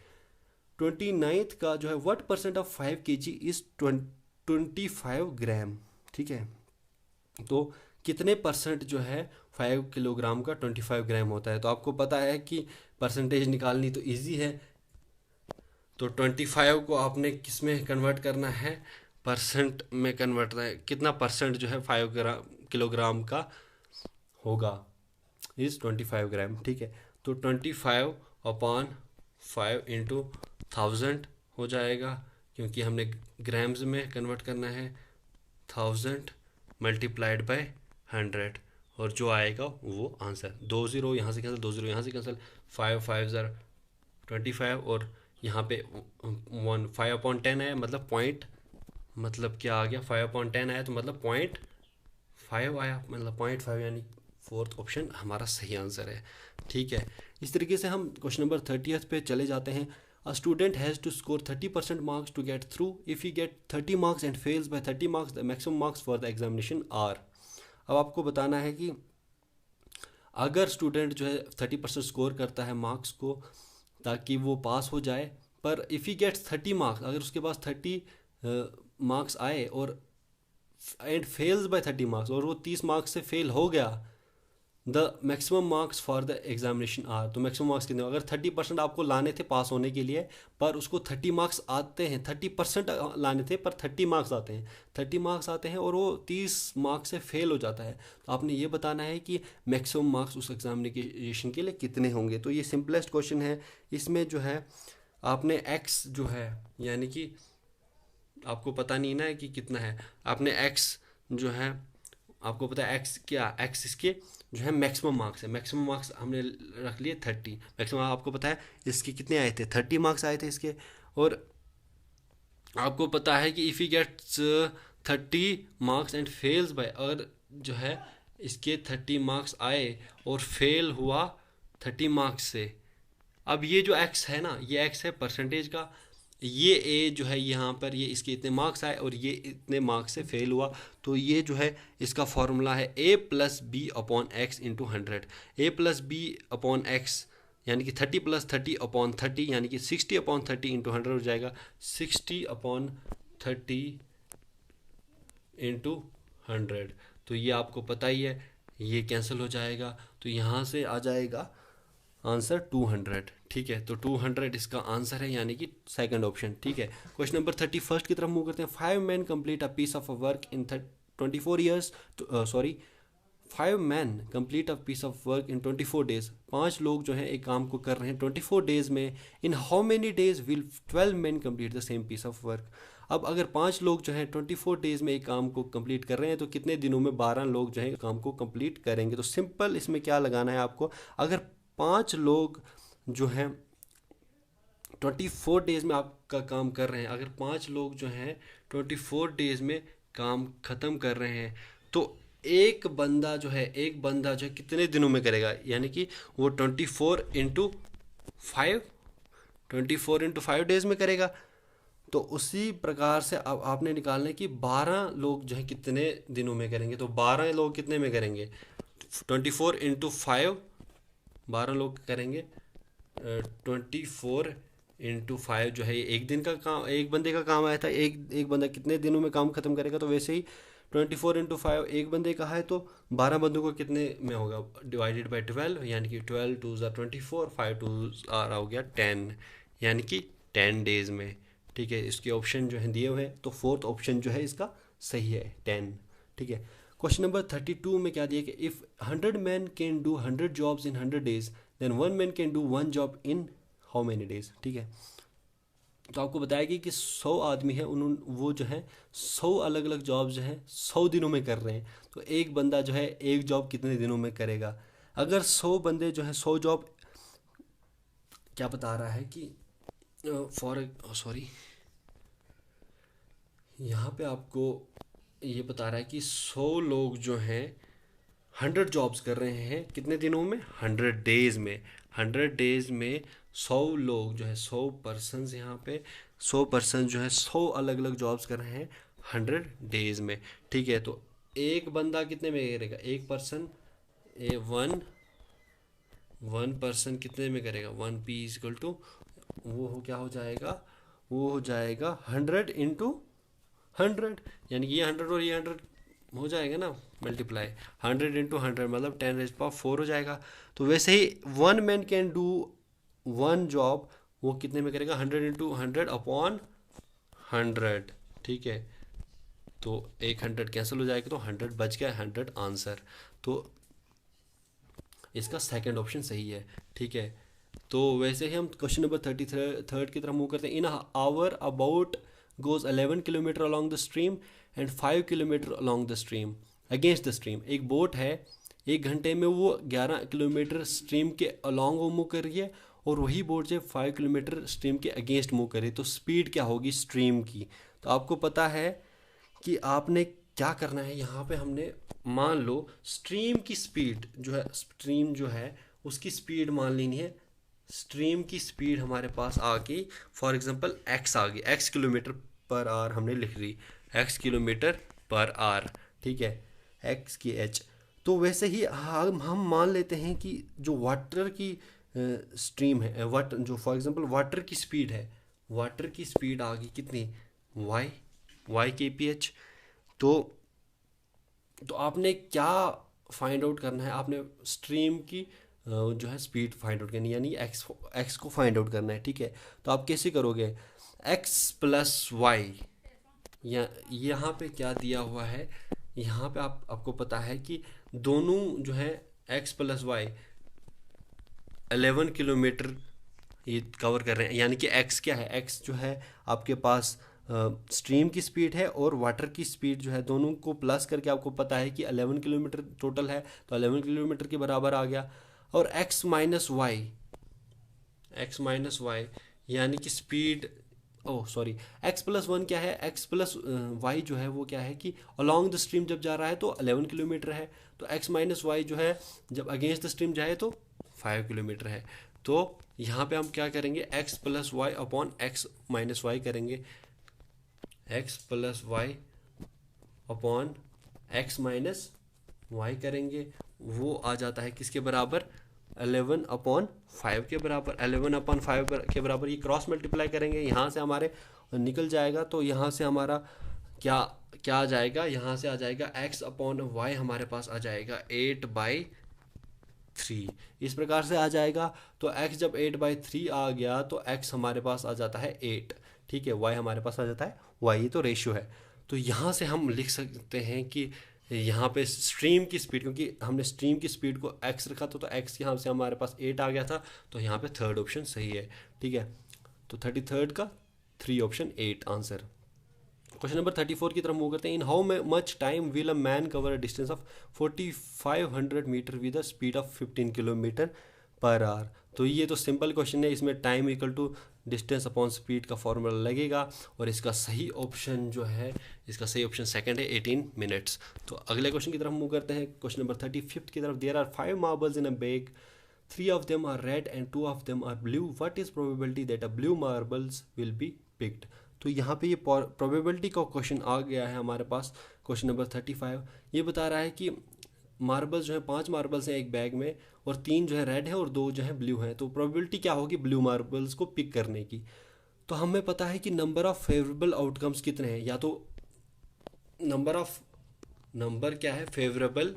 29th का जो है, व्हाट % ऑफ 5 kg इज 25 ग्राम। ठीक है, तो कितने परसेंट जो है 5 किलोग्राम का 25 ग्राम होता है। तो आपको पता है कि परसेंटेज निकालनी तो इजी है। तो 25 को आपने किस में कन्वर्ट करना है, परसेंट में कन्वर्ट करना है। कितना परसेंट जो है 5 किलोग्राम का होगा इज 25 ग्राम, ठीक है। तो 25/5 इंटू 1000 हो जाएगा, क्योंकि हमने ग्राम्स में कन्वर्ट करना है। 1000 मल्टीप्लाइड बाय 100, और जो आएगा वो आंसर। 2 0 यहाँ से कैंसिल, 2 0 यहाँ से कैंसिल, 5 5 ज़र 25, और यहाँ पे 5/10 है, मतलब पॉइंट, मतलब क्या आ गया, 5/10 आया तो मतलब 0.5 आया, मतलब 0.5, यानी फोर्थ ऑप्शन हमारा सही आंसर है, ठीक है। इस तरीके से हम क्वेश्चन नंबर 30 पे चले जाते हैं। A student has to score 30% marks to get through. If he get 30 marks and fails by 30 marks, the maximum marks for the examination are. अब आपको बताना है कि अगर स्टूडेंट जो है 30% स्कोर करता है मार्क्स को ताकि वो पास हो जाए, पर इफ़ ही गेट्स 30 मार्क्स, अगर उसके पास 30 मार्क्स आए और एंड फेल्स बाय 30 मार्क्स, और वो 30 मार्क्स से फेल हो गया, the maximum marks for the examination are. तो मैक्सिमम मार्क्स कितने, अगर 30% आपको लाने थे पास होने के लिए, पर उसको 30 मार्क्स आते हैं, 30% लाने थे पर 30 मार्क्स आते हैं, 30 मार्क्स आते हैं और वो 30 मार्क्स से फेल हो जाता है, तो आपने ये बताना है कि मैक्सिमम मार्क्स उस एग्जामिनेशन के लिए कितने होंगे। तो ये सिंपलेस्ट क्वेश्चन है। इसमें जो है आपने एक्स जो है, यानी कि आपको पता नहीं ना है कि कितना है, आपने एक्स जो है, आपको पता है एक्स क्या, एक्स इसके जो है मैक्सिमम मार्क्स है, मैक्सिमम मार्क्स हमने रख लिए 30, मैक्सिमम आपको पता है इसके कितने आए थे, 30 मार्क्स आए थे इसके। और आपको पता है कि if he gets 30 marks and fails by, अगर जो है इसके 30 मार्क्स आए और फेल हुआ 30 मार्क्स से, अब ये जो एक्स है ना, ये एक्स है परसेंटेज का, ये ए जो है यहाँ पर ये इसके इतने मार्क्स आए और ये इतने मार्क्स से फेल हुआ, तो ये जो है इसका फॉर्मूला है A plus B upon X into 100। A plus B upon X यानी कि 30 प्लस 30 अपॉन 30, यानी कि 60/30 इंटू 100 हो जाएगा 60/30 इंटू 100। तो ये आपको पता ही है, ये कैंसिल हो जाएगा, तो यहाँ से आ जाएगा आंसर 200, ठीक है। तो 200 इसका आंसर है, यानी कि सेकंड ऑप्शन, ठीक है। क्वेश्चन नंबर 31 की तरफ मूव करते हैं। 5 men complete a piece of work in 24 years, sorry 5 men complete a piece of work in 24 days. 5 लोग जो हैं एक काम को कर रहे हैं 24 डेज में। In how many days will 12 men complete the same piece of work. अब अगर 5 लोग जो हैं 24 डेज में एक काम को कंप्लीट कर रहे हैं, तो कितने दिनों में 12 लोग जो हैं काम को कंप्लीट करेंगे। तो सिंपल इसमें क्या लगाना है आपको, अगर 5 लोग जो हैं 24 डेज में आपका काम कर रहे हैं, अगर 5 लोग जो हैं 24 डेज में काम ख़त्म कर रहे हैं, तो एक बंदा जो है कितने दिनों में करेगा, यानी कि वो 24 डेज में करेगा। तो उसी प्रकार से अब आपने निकालना है कि 12 लोग जो है कितने दिनों में करेंगे। तो 12 लोग कितने में करेंगे, 24 × 5, 12 लोग करेंगे 24 × 5 जो है ये एक दिन का काम, एक बंदे का काम आया था, एक बंदा कितने दिनों में काम खत्म करेगा। तो वैसे ही 24 × 5 एक बंदे का है, तो 12 बंदों को कितने में होगा, डिवाइडेड बाई 12, यानी कि 12 2 ज़ा 24, 5 2 आ रहा हो गया 10, यानी कि 10 डेज में, ठीक है। इसके ऑप्शन जो है दिए हुए हैं, तो फोर्थ ऑप्शन जो है इसका सही है 10, ठीक है। क्वेश्चन नंबर 32 में क्या दिया कि if 100 men can do 100 jobs in 100 days, then 1 man can do 1 job in how many days, ठीक है। तो आपको बताया कि 100 आदमी है, उन्होंने वो जो है 100 अलग अलग जॉब जो है 100 दिनों में कर रहे हैं। तो एक बंदा जो है एक जॉब कितने दिनों में करेगा। अगर 100 बंदे जो है 100 जॉब, क्या बता रहा है कि यहाँ पे आपको ये बता रहा है कि 100 लोग जो हैं 100 जॉब्स कर रहे हैं कितने दिनों में, 100 डेज में। 100 डेज में 100 लोग जो है 100 पर्सनस, यहाँ पे 100 पर्सन जो है 100 अलग अलग जॉब्स कर रहे हैं 100 डेज में, ठीक है। तो एक बंदा कितने में करेगा, एक पर्सन वन पर्सन कितने में करेगा, 1p इक्वल टू वो क्या हो जाएगा, वो हो जाएगा 100 × 100, यानी कि ये 100 और ये 100 हो जाएगा ना मल्टीप्लाई, 100 × 100 मतलब 10⁻⁴ हो जाएगा। तो वैसे ही 1 मैन कैन डू 1 जॉब, वो कितने में करेगा, 100 × 100 अपॉन 100, ठीक है। तो एक 100 कैंसिल हो जाएगा, तो 100 बच गया, 100 आंसर। तो इसका सेकंड ऑप्शन सही है, ठीक है। तो वैसे ही हम क्वेश्चन नंबर 33 की तरफ मूव करते हैं। In hour a boat goes 11 kilometre along the stream and 5 kilometre along the stream against the stream. एक बोट है, 1 घंटे में वो 11 किलोमीटर स्ट्रीम के अलॉन्ग वो मूव कर रही है, और वही बोट जब 5 किलोमीटर स्ट्रीम के अगेंस्ट मूव करे, तो स्पीड क्या होगी स्ट्रीम की। तो आपको पता है कि आपने क्या करना है। यहाँ पे हमने मान लो स्ट्रीम की स्पीड जो है, स्ट्रीम जो है उसकी स्पीड मान लेनी है। स्ट्रीम की स्पीड हमारे पास आ गई, फॉर एग्जांपल एक्स आ गई, एक्स किलोमीटर पर आवर हमने लिख ली, एक्स किलोमीटर पर आवर, ठीक है, एक्स की एच। तो वैसे ही हम मान लेते हैं कि जो वाटर की स्ट्रीम है, वाटर जो फॉर एग्जांपल वाटर की स्पीड है, वाटर की स्पीड आ गई कितनी, वाई, वाई के पी एच। तो आपने क्या फाइंड आउट करना है, आपने स्ट्रीम की जो है स्पीड फाइंड आउट करनी है, यानी एक्स को फाइंड आउट करना है, ठीक है। तो आप कैसे करोगे, एक्स प्लस वाई, या यहाँ पे क्या दिया हुआ है, यहाँ पे आपको पता है कि दोनों जो है एक्स प्लस वाई 11 किलोमीटर ये कवर कर रहे हैं, यानी कि एक्स क्या है, एक्स जो है आपके पास स्ट्रीम की स्पीड है और वाटर की स्पीड जो है, दोनों को प्लस करके आपको पता है कि 11 किलोमीटर टोटल है, तो 11 किलोमीटर के बराबर आ गया। और x minus y, x minus y यानी कि speed, oh sorry, x plus one क्या है, एक्स प्लस वाई जो है वो क्या है कि अलॉन्ग द स्ट्रीम जब जा रहा है तो 11 किलोमीटर है, तो एक्स माइनस वाई जो है जब अगेंस्ट द स्ट्रीम जाए तो 5 किलोमीटर है। तो यहाँ पे हम क्या करेंगे, X plus Y upon X minus Y करेंगे, X plus Y upon X minus Y करेंगे, वो आ जाता है किसके बराबर, 11/5 के बराबर। 11/5 के बराबर, ये क्रॉस मल्टीप्लाई करेंगे, यहाँ से हमारे निकल जाएगा, तो यहाँ से हमारा क्या क्या आ जाएगा, यहाँ से आ जाएगा एक्स अपॉन वाई हमारे पास आ जाएगा 8/3, इस प्रकार से आ जाएगा। तो x जब 8/3 आ गया तो x हमारे पास आ जाता है 8, ठीक है, y हमारे पास आ जाता है y, ये तो रेशियो है। तो यहाँ से हम लिख सकते हैं कि यहाँ पे स्ट्रीम की स्पीड, क्योंकि हमने स्ट्रीम की स्पीड को x रखा था, तो x यहाँ से हमारे पास 8 आ गया था, तो यहाँ पे थर्ड ऑप्शन सही है, ठीक है। तो 33 का 3 ऑप्शन 8 आंसर। क्वेश्चन नंबर 34 की तरफ मूव करते हैं। In how much time will a man cover a distance of 4500 metre with a speed of 15 kilometre per hour. तो ये तो सिंपल क्वेश्चन है, इसमें time equal to distance upon speed का फॉर्मूला लगेगा, और इसका सही ऑप्शन जो है, इसका सही ऑप्शन सेकंड है, 18 मिनट्स। तो अगले क्वेश्चन की तरफ मूव करते हैं, क्वेश्चन नंबर 35 की तरफ। There are 5 marbles in a bag, 3 of them are red and 2 of them are blue. What is probability that a blue marbles will be picked? तो यहाँ पे ये प्रोबेबिलिटी का क्वेश्चन आ गया है हमारे पास, क्वेश्चन नंबर 35। ये बता रहा है कि मार्बल्स जो है, 5 मार्बल्स हैं एक बैग में, और 3 जो है रेड है और 2 जो है ब्लू है। तो प्रोबेबिलिटी क्या होगी ब्लू मार्बल्स को पिक करने की। तो हमें पता है कि नंबर ऑफ फेवरेबल आउटकम्स कितने हैं, या तो नंबर क्या है फेवरेबल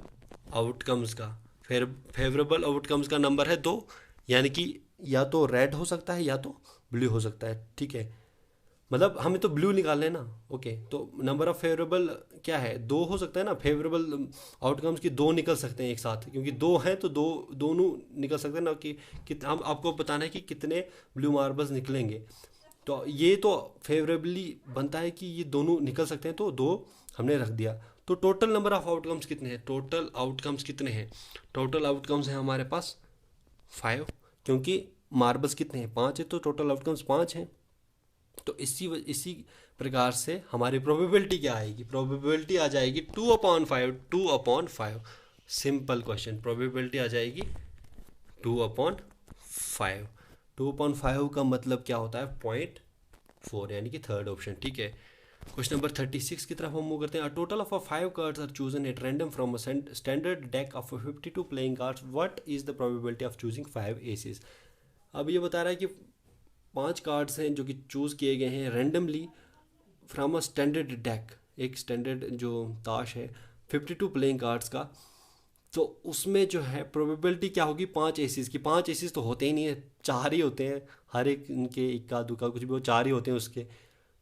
आउटकम्स का, फेवरेबल आउटकम्स का नंबर है 2, यानी कि या तो रेड हो सकता है या तो ब्लू हो सकता है, ठीक है। मतलब हमें तो ब्लू निकालना है ना, ओके। तो नंबर ऑफ फेवरेबल क्या है, 2 हो सकता है ना, फेवरेबल आउटकम्स की 2 निकल सकते हैं एक साथ, क्योंकि 2 हैं तो दोनों निकल सकते हैं ना, कि हम आपको बताना है कि कितने ब्लू मार्बल्स निकलेंगे। तो ये तो फेवरेबली बनता है कि ये दोनों निकल सकते हैं, तो 2 हमने रख दिया। तो टोटल नंबर ऑफ आउटकम्स कितने हैं, टोटल आउटकम्स कितने हैं, टोटल आउटकम्स हैं हमारे पास 5, क्योंकि मार्बल्स कितने हैं 5 है, तो टोटल आउटकम्स 5 हैं। तो इसी प्रकार से हमारी प्रोबेबिलिटी क्या आएगी, प्रोबेबिलिटी आ जाएगी 2/5, 2/5। सिंपल क्वेश्चन, प्रोबेबिलिटी आ जाएगी 2/5। 2/5 का मतलब क्या होता है 0.4, यानी कि थर्ड ऑप्शन, ठीक है। क्वेश्चन नंबर 36 की तरफ हम मूव करते हैं। A total of 5 cards are chosen at random from a standard deck of 52 playing cards, what is the probability of choosing 5 aces. अब ये बता रहा है कि 5 कार्ड्स हैं जो कि चूज़ किए गए हैं randomly from a standard deck, एक स्टैंडर्ड जो ताश है 52 प्लेइंग कार्ड्स का, तो उसमें जो है प्रोबेबिलिटी क्या होगी 5 एसीज की। 5 एसीज तो होते ही नहीं है, 4 ही होते हैं, हर एक इनके इक्का दुक्का कुछ भी हो 4 ही होते हैं उसके।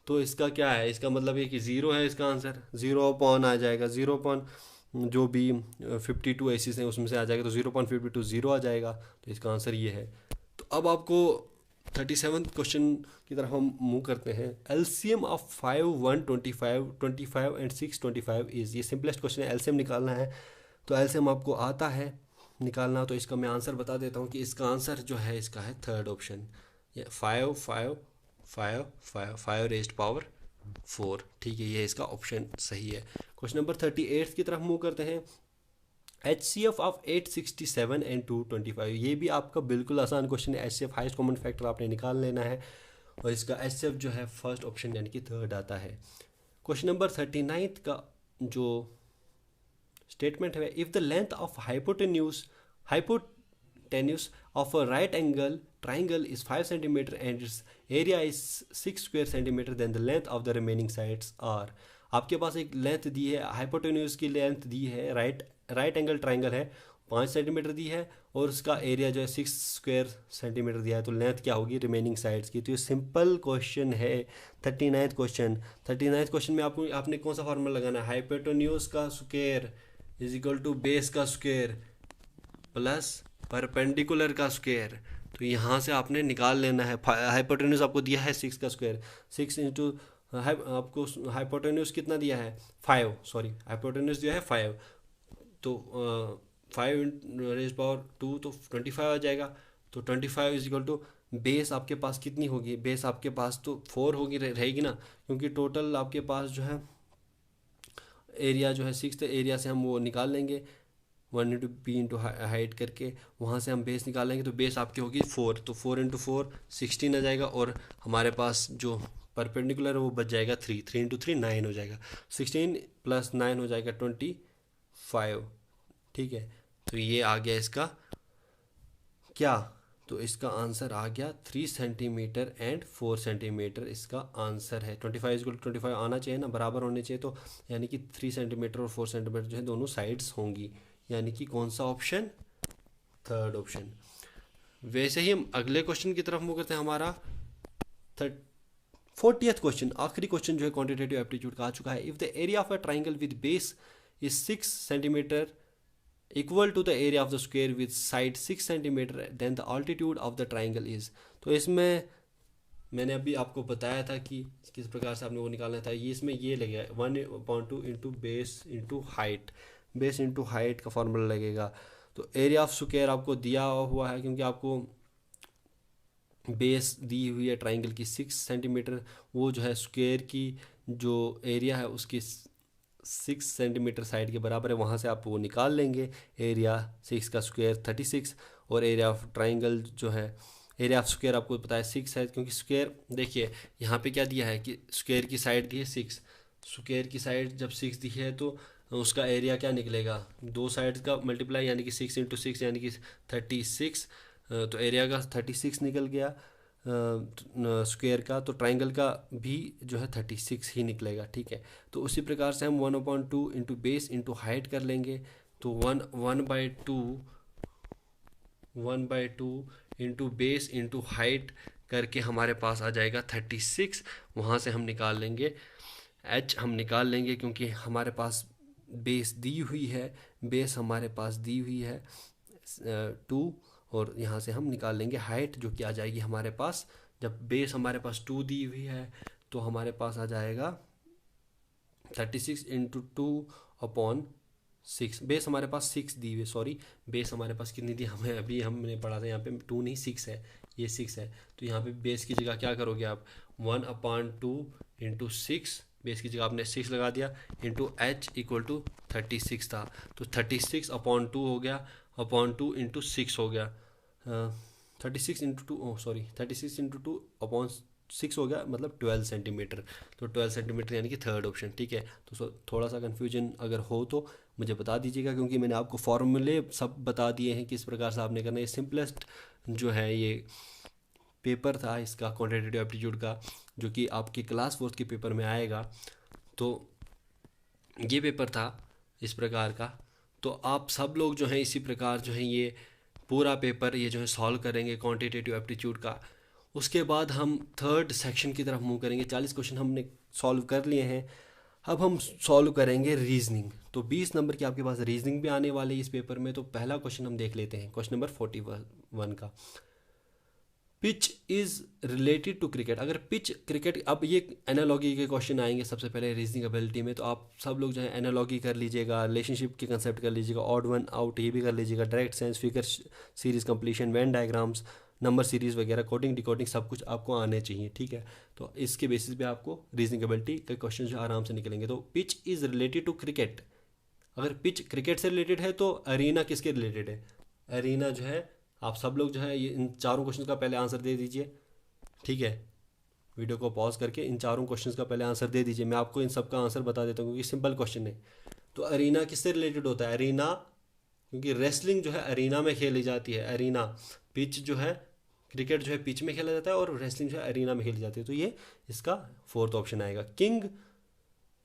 तो इसका क्या है, इसका मतलब ये कि ज़ीरो है इसका आंसर, ज़ीरो अपॉन आ जाएगा, ज़ीरो अपॉन जो भी 52 एसीज हैं उसमें से आ जाएगा, तो 0.52 ज़ीरो आ जाएगा। तो इसका आंसर ये है। तो अब आपको 37 क्वेश्चन की तरफ हम मूव करते हैं। एलसीएम ऑफ 5 1 25 25 एंड 6 25 इज़, ये सिंपलेस्ट क्वेश्चन है, एलसीएम निकालना है। तो एलसीएम आपको आता है निकालना, तो इसका मैं आंसर बता देता हूँ कि इसका आंसर जो है इसका है थर्ड ऑप्शन, ये 5 5 5 5 5 रेज्ड पावर 4, ठीक है, ये इसका ऑप्शन सही है। क्वेश्चन नंबर 38 की तरफ मूव करते हैं। H C F of 867 and 225, ये भी आपका बिल्कुल आसान क्वेश्चन है। H C F highest common factor आपने निकाल लेना है, और इसका एच सी एफ जो है फर्स्ट ऑप्शन यानी कि थर्ड आता है। क्वेश्चन नंबर 39 का जो स्टेटमेंट है, if the length of hypotenuse of a right angle triangle is 5 centimeter and its area is 6 square centimeter, then the length of the remaining sides are, आपके पास एक length दी है, hypotenuse की length दी है, right angle triangle है, 5 centimetre दी है, और उसका area जो है 6 स्क्वायर सेंटीमीटर दिया है, तो लेंथ क्या होगी रिमेनिंग साइड्स की। तो ये सिंपल क्वेश्चन है। 39th क्वेश्चन में आपने कौन सा फार्मूला लगाना है, हाइपोटेन्यूज का square is equal to base का स्क्वायर प्लस परपेंडिकुलर का स्क्वायर। तो यहाँ से आपने निकाल लेना है। हाइपोटेन्यूज आपको दिया है 6 का स्क्वायर, 6 इंटू आपको हाइपोटेन्यूज कितना दिया है 5, सॉरी हाइपोटेन्यूज दिया है 5, तो 5 रेज पावर 2 तो 25 आ जाएगा। तो 25 इज इक्वल टू बेस आपके पास कितनी होगी, बेस आपके पास तो 4 होगी रहेगी ना, क्योंकि टोटल आपके पास जो है एरिया जो है 6, एरिया से हम वो निकाल लेंगे 1 इंटू बी इंटू हाइट करके, वहाँ से हम बेस निकालेंगे, तो बेस आपकी होगी 4, तो 4 इंटू 4 16 आ जाएगा, और हमारे पास जो परपेंडिकुलर है वो बच जाएगा 3, 3 इंटू 3 9 हो जाएगा, 16 प्लस 9 हो जाएगा 25, ठीक है। तो ये आ गया इसका क्या, तो इसका आंसर आ गया 3 सेंटीमीटर एंड 4 सेंटीमीटर इसका आंसर है। 25 इक्वल 25 आना चाहिए ना, बराबर होने चाहिए, तो यानी कि 3 सेंटीमीटर और 4 सेंटीमीटर जो है दोनों साइड्स होंगी, यानी कि कौन सा ऑप्शन, थर्ड ऑप्शन। वैसे ही हम अगले क्वेश्चन की तरफ मूव करते हैं। हमारा 40th क्वेश्चन, आखिरी क्वेश्चन जो है क्वांटिटेटिव एप्टीट्यूड का आ चुका है। If the area of a triangle with base is 6 centimetre equal to the area of the square with side 6 centimetre, then the altitude of the triangle is. तो इसमें मैंने अभी आपको बताया था कि किस प्रकार से आपने वो निकालना था। ये इसमें ये लगेगा 1/2 into base into height, base into height का फॉर्मूला लगेगा। तो एरिया ऑफ स्क्वायर आपको दिया हुआ है, क्योंकि आपको बेस दी हुई है ट्राइंगल की 6 सेंटीमीटर, वो जो है स्क्वायर की जो एरिया है उसकी 6 सेंटीमीटर साइड के बराबर है, वहाँ से आप वो निकाल लेंगे। एरिया 6 का स्क्वायर 36, और एरिया ऑफ ट्राइंगल जो है, एरिया ऑफ स्क्वायर आपको पता है 6 है, क्योंकि स्क्वायर देखिए यहाँ पे क्या दिया है कि स्क्वायर की साइड दी है 6, स्क्वायर की साइड जब 6 दी है तो उसका एरिया क्या निकलेगा, दो साइड्स का मल्टीप्लाई, यानी कि 6 इंटू 6 यानी कि 36, तो एरिया का 36 निकल गया स्क्वायर का, तो ट्राइंगल का भी जो है 36 ही निकलेगा, ठीक है। तो उसी प्रकार से हम 1/2 इंटू बेस इंटू हाइट कर लेंगे, तो 1/2 इंटू बेस इंटू हाइट करके हमारे पास आ जाएगा 36। वहाँ से हम निकाल लेंगे एच, हम निकाल लेंगे क्योंकि हमारे पास बेस दी हुई है, बेस हमारे पास दी हुई है 2, और यहाँ से हम निकाल लेंगे हाइट, जो कि आ जाएगी हमारे पास, जब बेस हमारे पास 2 दी हुई है तो हमारे पास आ जाएगा 36 इंटू 2/6। बेस हमारे पास 6 दी हुई है, सॉरी बेस हमारे पास कितनी दी, हमें अभी हमने पढ़ा था यहाँ पे 2 नहीं 6 है, ये 6 है। तो यहाँ पे बेस की जगह क्या करोगे आप, 1/2 इंटू 6, बेस की जगह आपने 6 लगा दिया, इंटू एच इक्वल टू 36 था, तो 36/2 हो गया, /2 इंटू 6 हो गया, 36 इंटू 2 सॉरी 36 इंटू 2/6 हो गया, मतलब 12 सेंटीमीटर। तो 12 सेंटीमीटर यानी कि थर्ड ऑप्शन, ठीक है। तो थोड़ा सा कन्फ्यूजन अगर हो तो मुझे बता दीजिएगा, क्योंकि मैंने आपको फॉर्मूले सब बता दिए हैं किस प्रकार से आपने करना है। ये सिंपलेस्ट जो है ये पेपर था इसका क्वांटिटेटिव एप्टीट्यूड का, जो कि आपके क्लास 4 के पेपर में आएगा। तो ये पेपर था इस प्रकार का। तो आप सब लोग जो हैं इसी प्रकार जो है ये पूरा पेपर ये जो है सॉल्व करेंगे क्वांटिटेटिव एप्टीट्यूड का। उसके बाद हम थर्ड सेक्शन की तरफ मूव करेंगे। 40 क्वेश्चन हमने सॉल्व कर लिए हैं। अब हम सॉल्व करेंगे रीजनिंग। तो 20 नंबर की आपके पास रीजनिंग भी आने वाली है इस पेपर में। तो पहला क्वेश्चन हम देख लेते हैं, क्वेश्चन नंबर 41 का। Pitch is related to cricket. अगर पिच क्रिकेट, अब ये एनालॉगी के क्वेश्चन आएंगे सबसे पहले रीजनिंग एबिलिटी में। तो आप सब लोग जो है एनालॉगी कर लीजिएगा, रिलेशनशिप के कंसेप्ट कर लीजिएगा, ऑड वन आउट ये भी कर लीजिएगा, direct sense, figure series completion, Venn diagrams, number series वगैरह, कोडिंग डिकोडिंग सब कुछ आपको आने चाहिए, ठीक है। तो इसके बेसिस पे आपको रीजनिंग एबिलिटी के क्वेश्चन जो आराम से निकलेंगे। तो pitch is related to cricket, अगर पिच क्रिकेट से रिलेटेड है तो अरीना किसके रिलेटेड है? अरीना जो है, आप सब लोग जो है ये इन चारों क्वेश्चन का पहले आंसर दे दीजिए, ठीक है। वीडियो को पॉज करके इन चारों क्वेश्चंस का पहले आंसर दे दीजिए। मैं आपको इन सब का आंसर बता देता हूँ क्योंकि सिंपल क्वेश्चन है। तो अरीना किससे रिलेटेड होता है? अरीना, क्योंकि रेसलिंग जो है अरीना में खेली जाती है। अरीना, पिच जो है क्रिकेट जो है पिच में खेला जाता है और रेसलिंग जो है अरीना में खेली जाती है। तो ये इसका फोर्थ ऑप्शन आएगा। King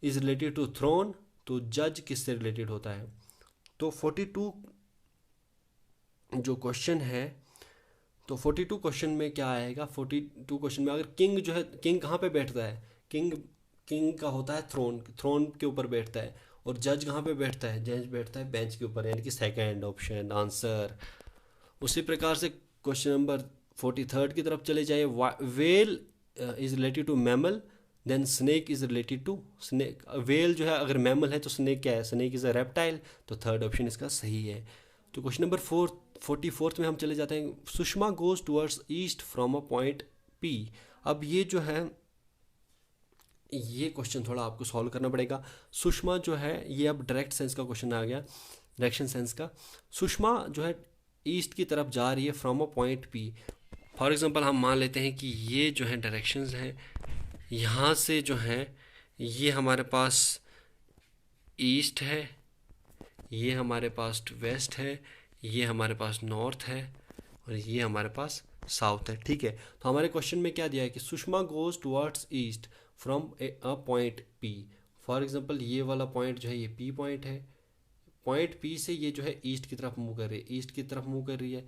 is related to throne, तो जज किससे रिलेटेड होता है? तो 42 जो क्वेश्चन है, तो 42 क्वेश्चन में क्या आएगा? 42 क्वेश्चन में अगर किंग जो है, किंग कहाँ पे बैठता है? किंग, किंग का होता है थ्रोन, थ्रोन के ऊपर बैठता है। और जज कहाँ पे बैठता है? जज बैठता है बेंच के ऊपर, यानी कि सेकंड ऑप्शन आंसर। उसी प्रकार से क्वेश्चन नंबर 43 की तरफ चले जाइए। Whale is related to mammal, then snake is related to snake. Whale जो है अगर मैमल है तो स्नेक क्या है? Snake is a reptile. तो थर्ड ऑप्शन इसका सही है। तो क्वेश्चन नंबर 44 में हम चले जाते हैं। Sushma goes towards east from a point P. अब ये जो है ये क्वेश्चन थोड़ा आपको सॉल्व करना पड़ेगा। सुषमा जो है ये अब डायरेक्ट सेंस का क्वेश्चन आ गया, डायरेक्शन सेंस का। सुषमा जो है ईस्ट की तरफ जा रही है from a point P. For example हम मान लेते हैं कि ये जो है डायरेक्शंस हैं, यहाँ से जो है ये हमारे पास ईस्ट है, ये हमारे पास वेस्ट है, ये हमारे पास नॉर्थ है और ये हमारे पास साउथ है, ठीक है। तो हमारे क्वेश्चन में क्या दिया है कि Sushma goes towards east from a point P. For example ये वाला पॉइंट जो है ये पी पॉइंट है। पॉइंट पी से ये जो है ईस्ट की तरफ मूव कर रही है, ईस्ट की तरफ मूव कर रही है।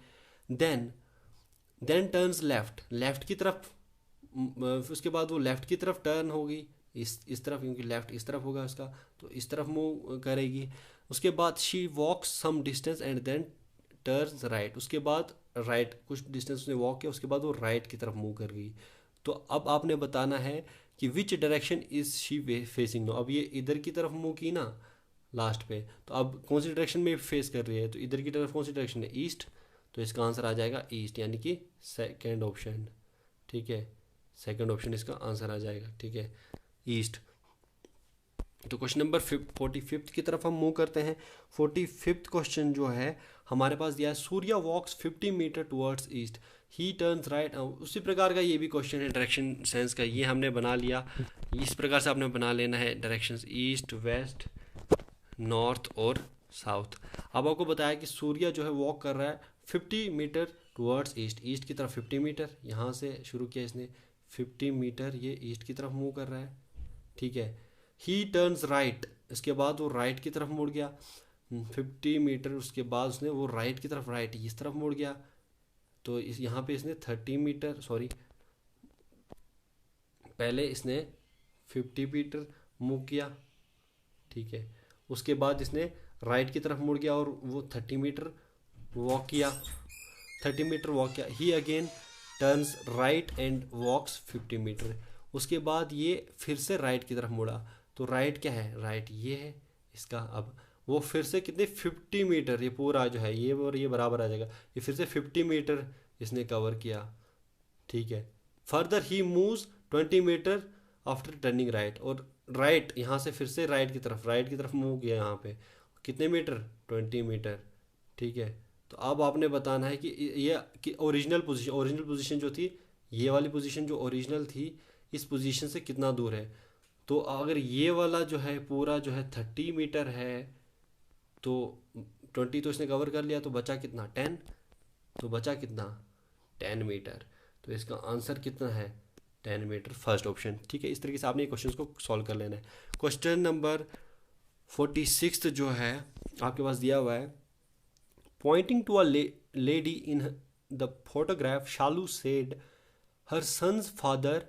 देन टर्न्स लेफ्ट, लेफ्ट की तरफ, उसके बाद वो लेफ्ट की तरफ टर्न होगी, इस तरफ, क्योंकि लेफ्ट इस तरफ होगा उसका, तो इस तरफ मूव करेगी। उसके बाद she walks some distance and then turns right. उसके बाद राइट कुछ डिस्टेंस उसने वॉक किया, उसके बाद वो राइट की तरफ मूव कर गई। तो अब आपने बताना है कि which direction is she facing now. अब ये इधर की तरफ मूव की ना लास्ट पे, तो अब कौन सी डायरेक्शन में फेस कर रही है? तो इधर की तरफ कौन सी डायरेक्शन है? ईस्ट। तो इसका आंसर आ जाएगा ईस्ट, यानी कि सेकेंड ऑप्शन, ठीक है। सेकंड ऑप्शन इसका आंसर आ जाएगा, ठीक है, ईस्ट। तो क्वेश्चन नंबर 45 की तरफ हम मूव करते हैं। 45 क्वेश्चन जो है हमारे पास दिया है, Surya walks 50 metre towards east, he turns right. उसी प्रकार का ये भी क्वेश्चन है डायरेक्शन सेंस का, ये हमने बना लिया। इस प्रकार से आपने बना लेना है डायरेक्शंस ईस्ट, वेस्ट, नॉर्थ और साउथ। अब आपको बताया कि सूर्या जो है वॉक कर रहा है 50 मीटर टुवर्ड्स ईस्ट, ईस्ट की तरफ 50 मीटर, यहाँ से शुरू किया इसने 50 मीटर, ये ईस्ट की तरफ मूव कर रहा है, ठीक है। ही टर्न्स राइट, इसके बाद वो राइट की तरफ मुड़ गया 50 मीटर, उसके बाद उसने वो राइट की तरफ, राइट इस तरफ मुड़ गया। तो इस यहाँ पे इसने 30 मीटर, सॉरी पहले इसने 50 मीटर मूव किया, ठीक है। उसके बाद इसने राइट की तरफ मुड़ गया और वो 30 मीटर वॉक किया, 30 मीटर वॉक किया। He again turns right and walks 50 metre. उसके बाद ये फिर से राइट की तरफ मुड़ा, तो राइट क्या है? राइट ये है इसका। अब वो फिर से कितने 50 मीटर, ये पूरा जो है ये और ये बराबर आ जाएगा, ये फिर से 50 मीटर इसने कवर किया, ठीक है। Further he moves 20 metre after turning right, और राइट यहाँ से फिर से राइट की तरफ, राइट की तरफ मूव किया, यहाँ पे कितने मीटर? 20 मीटर, ठीक है। तो अब आपने बताना है कि ये कि ओरिजिनल पोजीशन जो थी, ये वाली पोजीशन जो ओरिजिनल थी, इस पोजीशन से कितना दूर है। तो अगर ये वाला जो है पूरा जो है 30 मीटर है, तो 20 तो इसने कवर कर लिया, तो बचा कितना? 10। तो बचा कितना? 10 मीटर। तो इसका आंसर कितना है? 10 मीटर, फर्स्ट ऑप्शन, ठीक है। इस तरीके से आपने क्वेश्चन को सॉल्व कर लेना है। क्वेश्चन नंबर 46 जो है आपके पास दिया हुआ है, pointing to a lady in the photograph Shalu said her son's father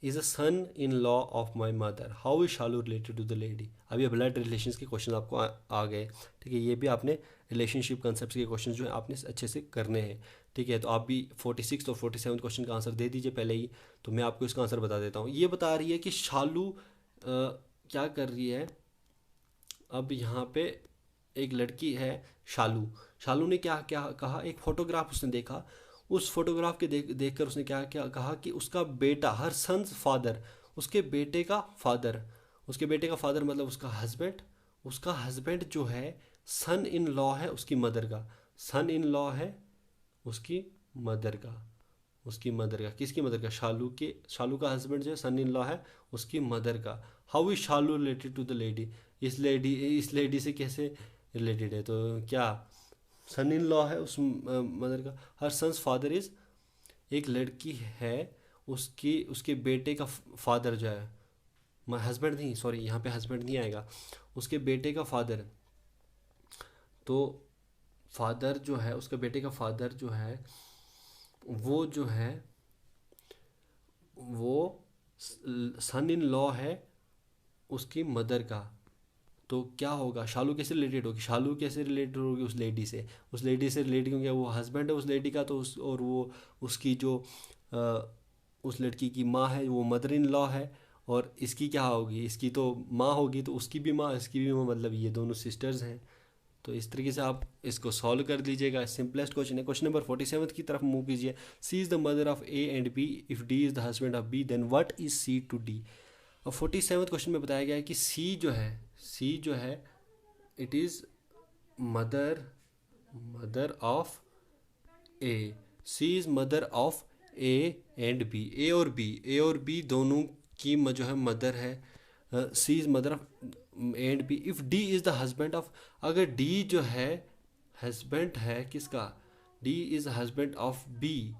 is a son in law of my mother, how is Shalu related to the lady. अब ये ब्लड रिलेशन के क्वेश्चन आपको आ गए, ठीक है। ये भी आपने रिलेशनशिप कंसेप्ट के क्वेश्चन जो है आपने अच्छे से करने हैं, ठीक है। तो आप भी 46 और 47 क्वेश्चन का आंसर दे दीजिए पहले ही, तो मैं आपको इसका आंसर बता देता हूँ। ये बता रही है कि शालू क्या कर रही है। अब यहाँ पे एक लड़की है शालू, शालू ने क्या क्या कहा, एक फोटोग्राफ उसने देखा, उस फोटोग्राफ के देखकर उसने क्या क्या कहा कि उसका बेटा, हर सन्स फादर, उसके बेटे का फादर, उसके बेटे का फादर मतलब उसका हस्बैंड, उसका हस्बैंड जो है सन इन लॉ है उसकी मदर का, सन इन लॉ है उसकी मदर का, उसकी मदर का, किसकी मदर का, शालू के, शालू का हस्बैंड जो है सन इन लॉ है उसकी मदर का। How is Shalu related to the lady, इस लेडी से कैसे रिलेटेड है, तो क्या सन इन लॉ है उस मदर का। हर सन्स फादर इज, एक लड़की है उसकी, उसके बेटे का फादर जो है, हस्बैंड नहीं, सॉरी यहाँ पे हस्बैंड नहीं आएगा, उसके बेटे का फादर, तो फादर जो है उसके बेटे का फादर जो है वो जो है वो सन इन लॉ है उसकी मदर का। तो क्या होगा, शालू कैसे रिलेटेड होगी, शालू कैसे रिलेटेड होगी उस लेडी से, उस लेडी से रिलेटेड क्योंकि वो हस्बैंड है उस लेडी का, तो उस, और वो उसकी जो उस लड़की की माँ है वो मदर इन लॉ है, और इसकी क्या होगी, इसकी तो माँ होगी, तो उसकी भी माँ इसकी भी माँ, मतलब ये दोनों सिस्टर्स हैं। तो इस तरीके से आप इसको सॉल्व कर लीजिएगा। सिंपलेस्ट क्वेश्चन है। क्वेश्चन नंबर 47 की तरफ मूव कीजिए। C is the mother of A and B, if D is the husband of B then what is C to D. और 47 क्वेश्चन में बताया गया है कि सी जो है, सी जो है it is mother of A, C is mother of A and B, A और बी दोनों की जो है मदर है। C is mother of and B, if D is the husband of, अगर डी जो है हस्बैंड है किसका, D is husband of B,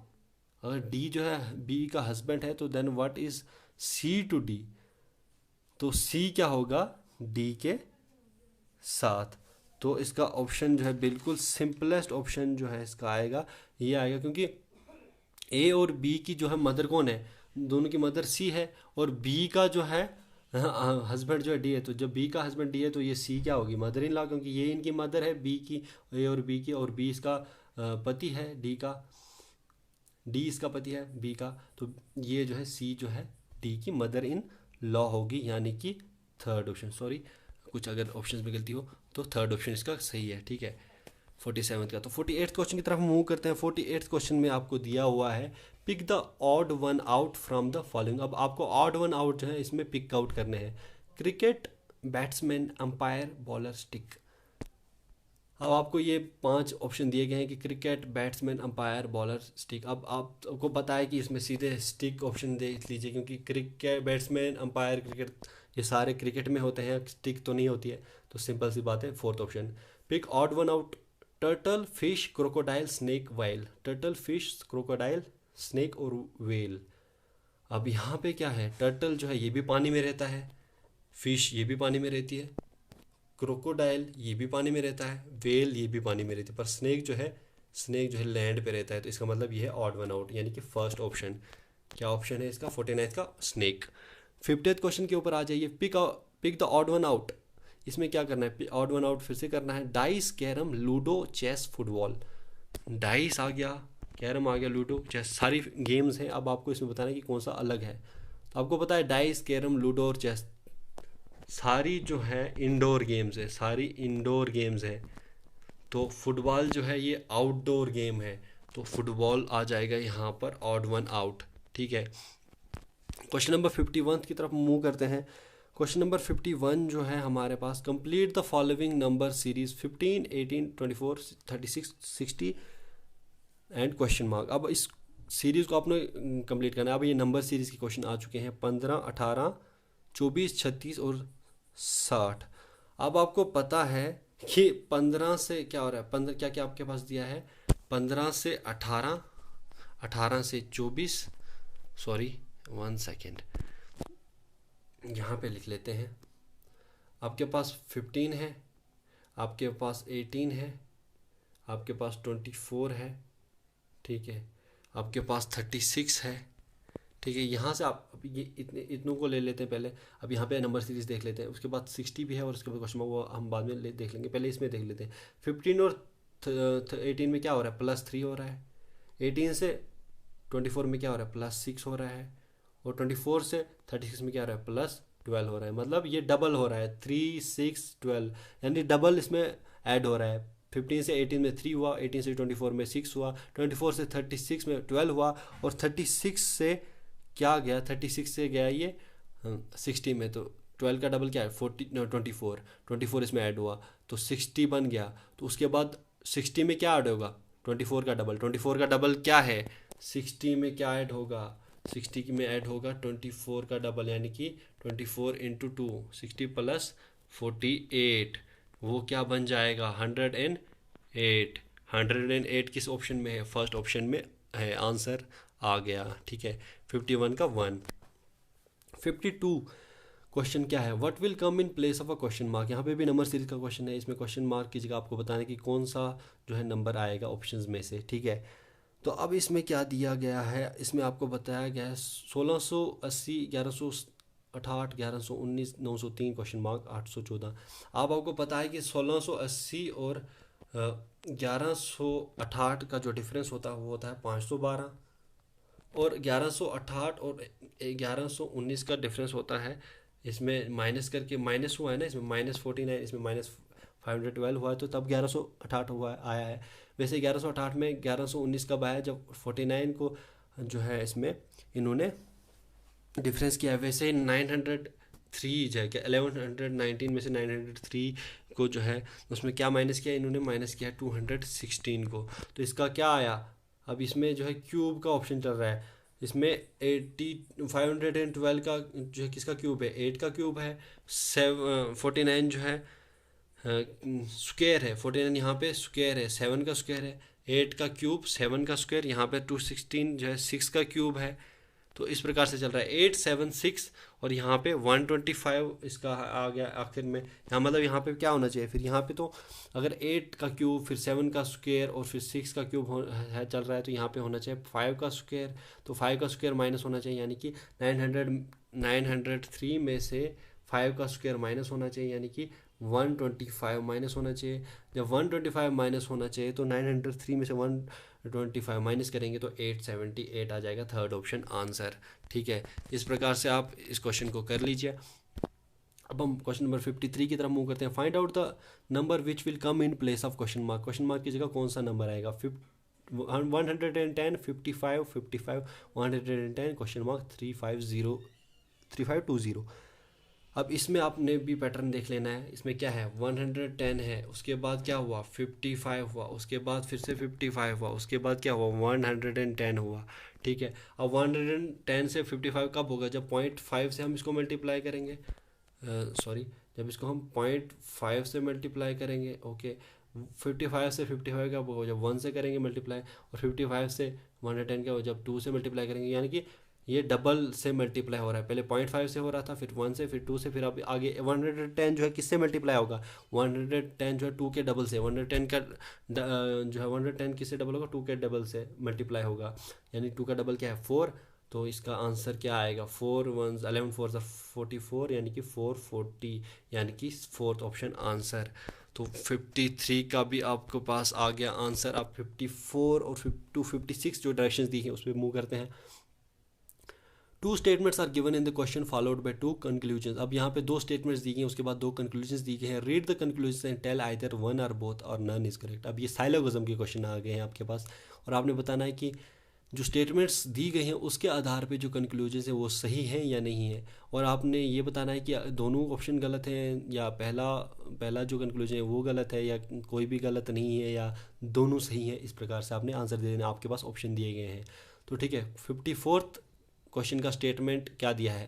अगर डी जो है बी का हस्बैंड है तो then what is C to D, तो सी क्या होगा डी के साथ। तो इसका ऑप्शन जो है बिल्कुल सिंपलेस्ट ऑप्शन जो है इसका आएगा, ये आएगा, क्योंकि ए और बी की जो है मदर कौन है, दोनों की मदर सी है, और बी का जो है हस्बैंड जो है डी है, तो जब बी का हस्बैंड डी है तो ये सी क्या होगी, मदर इन लॉ, क्योंकि ये इनकी मदर है बी की, ए और बी की, और बी इसका पति है डी का, डी इसका पति है बी का, तो ये जो है सी जो है डी की मदर इन लॉ होगी, यानी कि थर्ड ऑप्शन। सॉरी कुछ अगर ऑप्शंस में गलती हो तो थर्ड ऑप्शन इसका सही है, ठीक है 47 का। तो 48 क्वेश्चन की तरफ मूव करते हैं। 48 क्वेश्चन में आपको दिया हुआ है pick the odd one out from the following. अब आपको ऑड वन आउट जो है इसमें पिक आउट करने हैं। Cricket, batsman, umpire, bowler, stick. अब आपको ये 5 ऑप्शन दिए गए हैं कि cricket, batsman, umpire, bowler, stick. अब आपको पता है कि इसमें सीधे स्टिक ऑप्शन देख लीजिए, क्योंकि क्रिकेट, बैट्समैन, अंपायर, क्रिकेट ये सारे क्रिकेट में होते हैं, स्टिक तो नहीं होती है, तो सिंपल सी बात है fourth option. Pick odd one out, turtle, fish, crocodile, snake, whale. Turtle, fish, crocodile, snake और व्हेल। अब यहाँ पे क्या है, टर्टल जो है ये भी पानी में रहता है, फिश ये भी पानी में रहती है, क्रोकोडाइल ये भी पानी में रहता है, व्हेल ये भी पानी में रहती है, पर स्नेक जो है लैंड पे रहता है। तो इसका मतलब ये है ऑड वन आउट, यानी कि फर्स्ट ऑप्शन। क्या ऑप्शन है इसका 49 का, स्नेक। 50th क्वेश्चन के ऊपर आ जाइए। Pick the odd one out. इसमें क्या करना है, ऑड वन आउट फिर से करना है। Dice, carrom, ludo, chess, football. Dice आ गया, कैरम आ गया, लूडो, चेस, सारी गेम्स हैं। अब आपको इसमें बताना है कि कौन सा अलग है। तो आपको पता है डाइस, कैरम, लूडो और चेस सारी जो है इंडोर गेम्स है, सारी इंडोर गेम्स है। तो फुटबॉल जो है ये आउटडोर गेम है, तो फुटबॉल आ जाएगा यहाँ पर ऑड वन आउट, ठीक है। क्वेश्चन नंबर 51 की तरफ मूव करते हैं। क्वेश्चन नंबर 51 जो है हमारे पास, complete the following number series 15, 18, 24, 36, 60 and question mark. अब इस सीरीज़ को आपने कंप्लीट करना है। अब ये नंबर सीरीज़ के क्वेश्चन आ चुके हैं 15, 18, 24, 36 और 60। अब आपको पता है कि 15 से क्या हो रहा है, 15 क्या क्या आपके पास दिया है, 15 से 18, 18 से 24, सॉरी 1 सेकेंड यहाँ पे लिख लेते हैं। आपके पास 15 है, आपके पास 18 है, आपके पास 24 है, ठीक है, आपके पास 36 है, ठीक है। यहाँ से आप अब ये इतनों को ले लेते हैं पहले। अब यहाँ पे नंबर सीरीज देख लेते हैं, उसके बाद 60 भी है और उसके बाद क्वेश्चन वो हम बाद में देख लेंगे, पहले इसमें देख लेते हैं। 15 और 18 में क्या हो रहा है, +3 हो रहा है। 18 से 24 में क्या हो रहा है, +6 हो रहा है। और 24 से 36 में क्या हो रहा है, +12 हो रहा है। मतलब ये डबल हो रहा है, 3 6 12, यानी डबल इसमें ऐड हो रहा है। 15 से 18 में 3 हुआ, 18 से 24 में 6 हुआ, 24 से 36 में 12 हुआ, और 36 से क्या गया, 36 से गया ये 60 में। तो 12 का डबल क्या है, 24 इसमें ऐड हुआ तो 60 बन गया। तो उसके बाद 60 में क्या ऐड होगा, 24 का डबल। 24 का डबल क्या है, 60 में क्या ऐड होगा, 60 में ऐड होगा 24 का डबल, यानी कि 24 इंटू 2, 60 + 48, वो क्या बन जाएगा, 108। 108 किस ऑप्शन में है, फर्स्ट ऑप्शन में है, आंसर आ गया, ठीक है। 51 का 1। 52 क्वेश्चन क्या है, what will come in place of a question mark. यहाँ पे भी नंबर सीरीज का क्वेश्चन है, इसमें क्वेश्चन मार्क की जगह आपको बताना कि कौन सा जो है नंबर आएगा ऑप्शंस में से, ठीक है। तो अब इसमें क्या दिया गया है, इसमें आपको बताया गया है 1680, 1168, 1119, 903 क्वेश्चन मार्क 814। अब आपको पता है कि 1680 और 1168 का जो डिफरेंस होता है वो होता है 512, और 1168 और 1119 का डिफरेंस होता है, इसमें माइनस करके माइनस हुआ है ना, इसमें -49, इसमें -512 हुआ है, तो तब 1168 हुआ आया है। वैसे 1168 में 1119 कब आया, जब 49 को जो है इसमें इन्होंने डिफरेंस किया है। वैसे 903 जो है क्या, 1119 में से 903 को जो है उसमें क्या माइनस किया, इन्होंने माइनस किया 216 को। तो इसका क्या आया, अब इसमें जो है क्यूब का ऑप्शन चल रहा है, इसमें 512 का जो है किसका क्यूब है, 8 का क्यूब है। 49 जो है स्क्वायर है, 49 यहाँ पे स्क्वायर है, 7 का स्क्वायर है। 8 का क्यूब 7 का स्क्वायर, यहाँ पे 216 जो है 6 का क्यूब है। तो इस प्रकार से चल रहा है 8 7 6, और यहाँ पे 125 इसका आ गया आखिर में। यहाँ मतलब यहाँ पे क्या होना चाहिए फिर, यहाँ पे तो अगर 8 का क्यूब फिर 7 का स्क्वायर और फिर 6 का क्यूब है चल रहा है, तो यहाँ पे होना चाहिए 5 का स्क्वायर। तो 5 का स्क्वायर माइनस होना चाहिए, यानी कि 903 में से 5 का स्क्वायर माइनस होना चाहिए, यानी कि 125 माइनस होना चाहिए। जब 125 माइनस होना चाहिए तो 903 में से 125 माइनस करेंगे तो 878 आ जाएगा, थर्ड ऑप्शन आंसर, ठीक है। इस प्रकार से आप इस क्वेश्चन को कर लीजिए। अब हम क्वेश्चन नंबर 53 की तरफ मूव करते हैं। Find out the number which will come in place of question mark. Question mark की जगह कौन सा नंबर आएगा, 110, 55, 55, 110, क्वेश्चन मार्क 350, 3520। अब इसमें आपने भी पैटर्न देख लेना है। इसमें क्या है, 110 है, उसके बाद क्या हुआ 55 हुआ, उसके बाद फिर से 55 हुआ, उसके बाद क्या हुआ 110 हुआ, ठीक है। अब 110 से 55 कब होगा, जब 0.5 से हम इसको मल्टीप्लाई करेंगे, सॉरी जब इसको हम 0.5 से मल्टीप्लाई करेंगे, ओके। 55 से 55 कब होगा, जब 1 से करेंगे मल्टीप्लाई, और 55 से 110 क्या होगा, जब 2 से मल्टीप्लाई करेंगे। यानी कि ये डबल से मल्टीप्लाई हो रहा है, पहले 0.5 से हो रहा था, फिर 1 से, फिर 2 से, फिर अब आगे 110 जो है किससे मल्टीप्लाई होगा, 110 जो है 2 के डबल से, 110 का जो है 110 किससे डबल होगा, 2 के डबल से मल्टीप्लाई होगा, यानी 2 का डबल क्या है 4। तो इसका आंसर क्या आएगा, 4 1 11 4 44, यानी कि 440, यानी कि फोर्थ ऑप्शन आंसर। तो 53 का भी आपके पास आ गया आंसर। आप 54 और 56 जो डायरेक्शंस दी हैं उस पर मूव करते हैं। 2 statements are given in the question followed by 2 conclusions. अब यहाँ पे 2 स्टेटमेंट्स दी गई हैं, उसके बाद 2 कंक्लूजन्स दी गए हैं। Read the conclusions and tell either one or both or none is correct. अब ये साइलोगिज्म के क्वेश्चन आ गए हैं आपके पास, और आपने बताना है कि जो स्टेटमेंट्स दी गई हैं उसके आधार पे जो कंक्लूजन्स हैं वो सही हैं या नहीं है। और आपने ये बताना है कि दोनों ऑप्शन गलत हैं, या पहला जो कंक्लूजन है वो गलत है, या कोई भी गलत नहीं है, या दोनों सही है। इस प्रकार से आपने आंसर दे देना, आपके पास ऑप्शन दिए गए हैं। तो ठीक है, 54th क्वेश्चन का स्टेटमेंट क्या दिया है,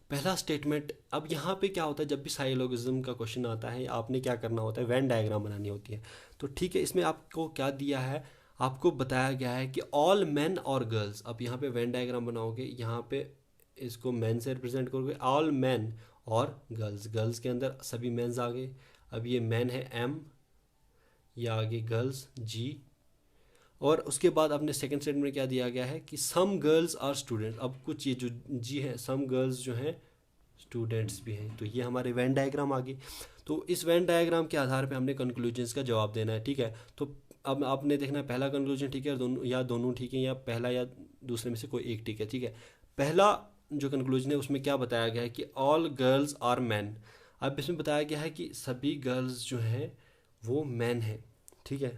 पहला स्टेटमेंट। अब यहाँ पे क्या होता है, जब भी साइलोगिज्म का क्वेश्चन आता है आपने क्या करना होता है, वेन डायग्राम बनानी होती है। तो ठीक है, इसमें आपको क्या दिया है, आपको बताया गया है कि ऑल मैन और गर्ल्स। अब यहाँ पे वेन डायग्राम बनाओगे, यहाँ पे इसको मैन से रिप्रेजेंट करोगे, ऑल मैन और गर्ल्स, गर्ल्स के अंदर सभी मेंस आ गए। अब ये मैन है M, या आगे गर्ल्स G, और उसके बाद अपने सेकंड स्टेटमेंट में क्या दिया गया है कि सम गर्ल्स आर स्टूडेंट्स। अब कुछ ये जो G है, सम गर्ल्स जो हैं स्टूडेंट्स भी हैं। तो ये हमारे वेन डायग्राम आ गई। तो इस वेन डायग्राम के आधार पे हमने कंक्लूजन्स का जवाब देना है, ठीक है। तो अब आपने देखना है पहला कंक्लूजन ठीक है, दोनों ठीक है, या पहला या दूसरे में से कोई एक ठीक है, ठीक है। पहला जो कंक्लूजन है उसमें क्या बताया गया है कि ऑल गर्ल्स आर मैन। अब इसमें बताया गया है कि सभी गर्ल्स जो हैं वो मैन हैं, ठीक है।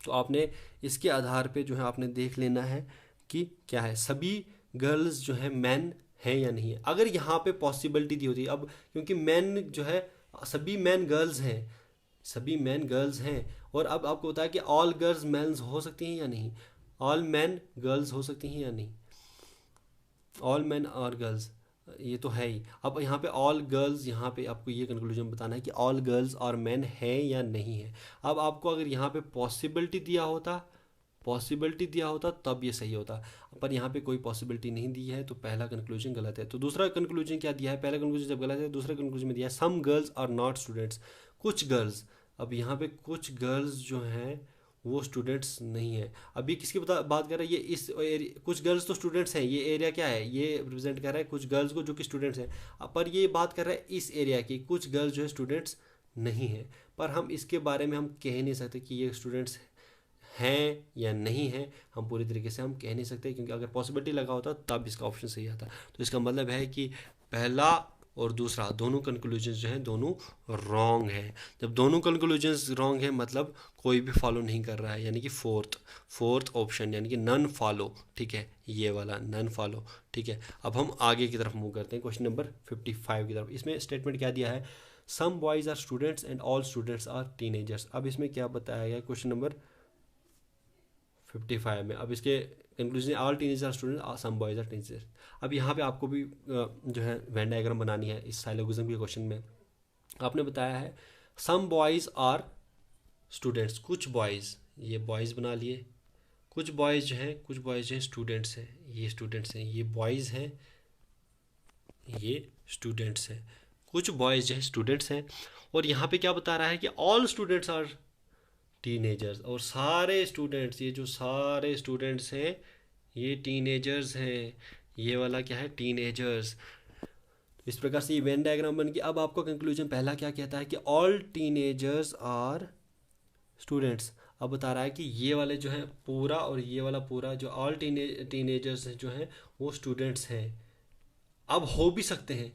तो आपने इसके आधार पे जो है आपने देख लेना है कि क्या है, सभी गर्ल्स जो है मैन है या नहीं है। अगर यहाँ पे पॉसिबिलिटी दी होती, अब क्योंकि मैन जो है सभी मैन गर्ल्स हैं, सभी मैन गर्ल्स हैं, और अब आपको बताया कि ऑल गर्ल्स मैन्स हो सकती हैं या नहीं, ऑल मैन गर्ल्स हो सकती हैं या नहीं, ऑल मैन और गर्ल्स ये तो है ही। अब यहाँ पे ऑल गर्ल्स, यहाँ पे आपको ये कंक्लूजन बताना है कि ऑल गर्ल्स और मैन है या नहीं है। अब आपको अगर यहाँ पे पॉसिबिलिटी दिया होता, पॉसिबिलिटी दिया होता तब ये सही होता, पर यहाँ पे कोई पॉसिबिलिटी नहीं दी है, तो पहला कंक्लूजन गलत है। तो दूसरा कंक्लूजन क्या दिया है, पहला कंक्लूजन जब गलत है, दूसरा कंक्लूजन में दिया है some girls are not students, कुछ गर्ल्स। अब यहाँ पे कुछ गर्ल्स जो हैं वो स्टूडेंट्स नहीं है। अभी किसकी बात कर रहा है, ये इस कुछ गर्ल्स तो स्टूडेंट्स हैं, ये एरिया क्या है, ये रिप्रेजेंट कर रहा है कुछ गर्ल्स को जो कि स्टूडेंट्स हैं, पर ये बात कर रहा है इस एरिया की, कुछ गर्ल्स जो है स्टूडेंट्स नहीं है। पर हम इसके बारे में हम कह नहीं सकते कि ये स्टूडेंट्स हैं या नहीं हैं, हम पूरी तरीके से हम कह नहीं सकते, क्योंकि अगर पॉसिबिलिटी लगा होता तब इसका ऑप्शन सही आता। तो इसका मतलब है कि पहला और दूसरा दोनों कंक्लूजन्स जो हैं दोनों रॉन्ग हैं। जब दोनों कंक्लूजन्स रॉन्ग हैं मतलब कोई भी फॉलो नहीं कर रहा है, यानी कि फोर्थ ऑप्शन यानी कि नन फॉलो, ठीक है, ये वाला नन फॉलो, ठीक है। अब हम आगे की तरफ मूव करते हैं, क्वेश्चन नंबर 55 की तरफ। इसमें स्टेटमेंट क्या दिया है, some boys are students and all students are teenagers. अब इसमें क्या बताया गया क्वेश्चन नंबर 55 में, अब इसके conclusion all teenagers are student, some boys are teenagers. अब यहाँ पे आपको भी जो है वेन डायग्राम बनानी है इस साइलोगिज्म के क्वेश्चन में। आपने बताया है सम बॉयज़ आर स्टूडेंट्स, कुछ बॉयज़, ये बॉयज़ बना लिए, कुछ बॉयज़ जो हैं, कुछ बॉयज़ जो हैं स्टूडेंट्स हैं, ये स्टूडेंट्स हैं, ये बॉयज़ हैं, ये स्टूडेंट्स हैं, कुछ बॉयज़ जो हैं स्टूडेंट्स हैं। और यहाँ पे क्या बता रहा है कि ऑल स्टूडेंट्स आर टीनेजर्स, और सारे स्टूडेंट्स, ये जो सारे स्टूडेंट्स हैं ये टीनेजर्स हैं, ये वाला क्या है टीनेजर्स। इस प्रकार से ये वेन डायग्राम बन गई। अब आपका कंक्लूजन पहला क्या कहता है कि ऑल टीनेजर्स आर स्टूडेंट्स। अब बता रहा है कि ये वाले जो है पूरा और ये वाला पूरा, जो ऑल टीनेजर्स जो हैं वो स्टूडेंट्स हैं। अब हो भी सकते हैं,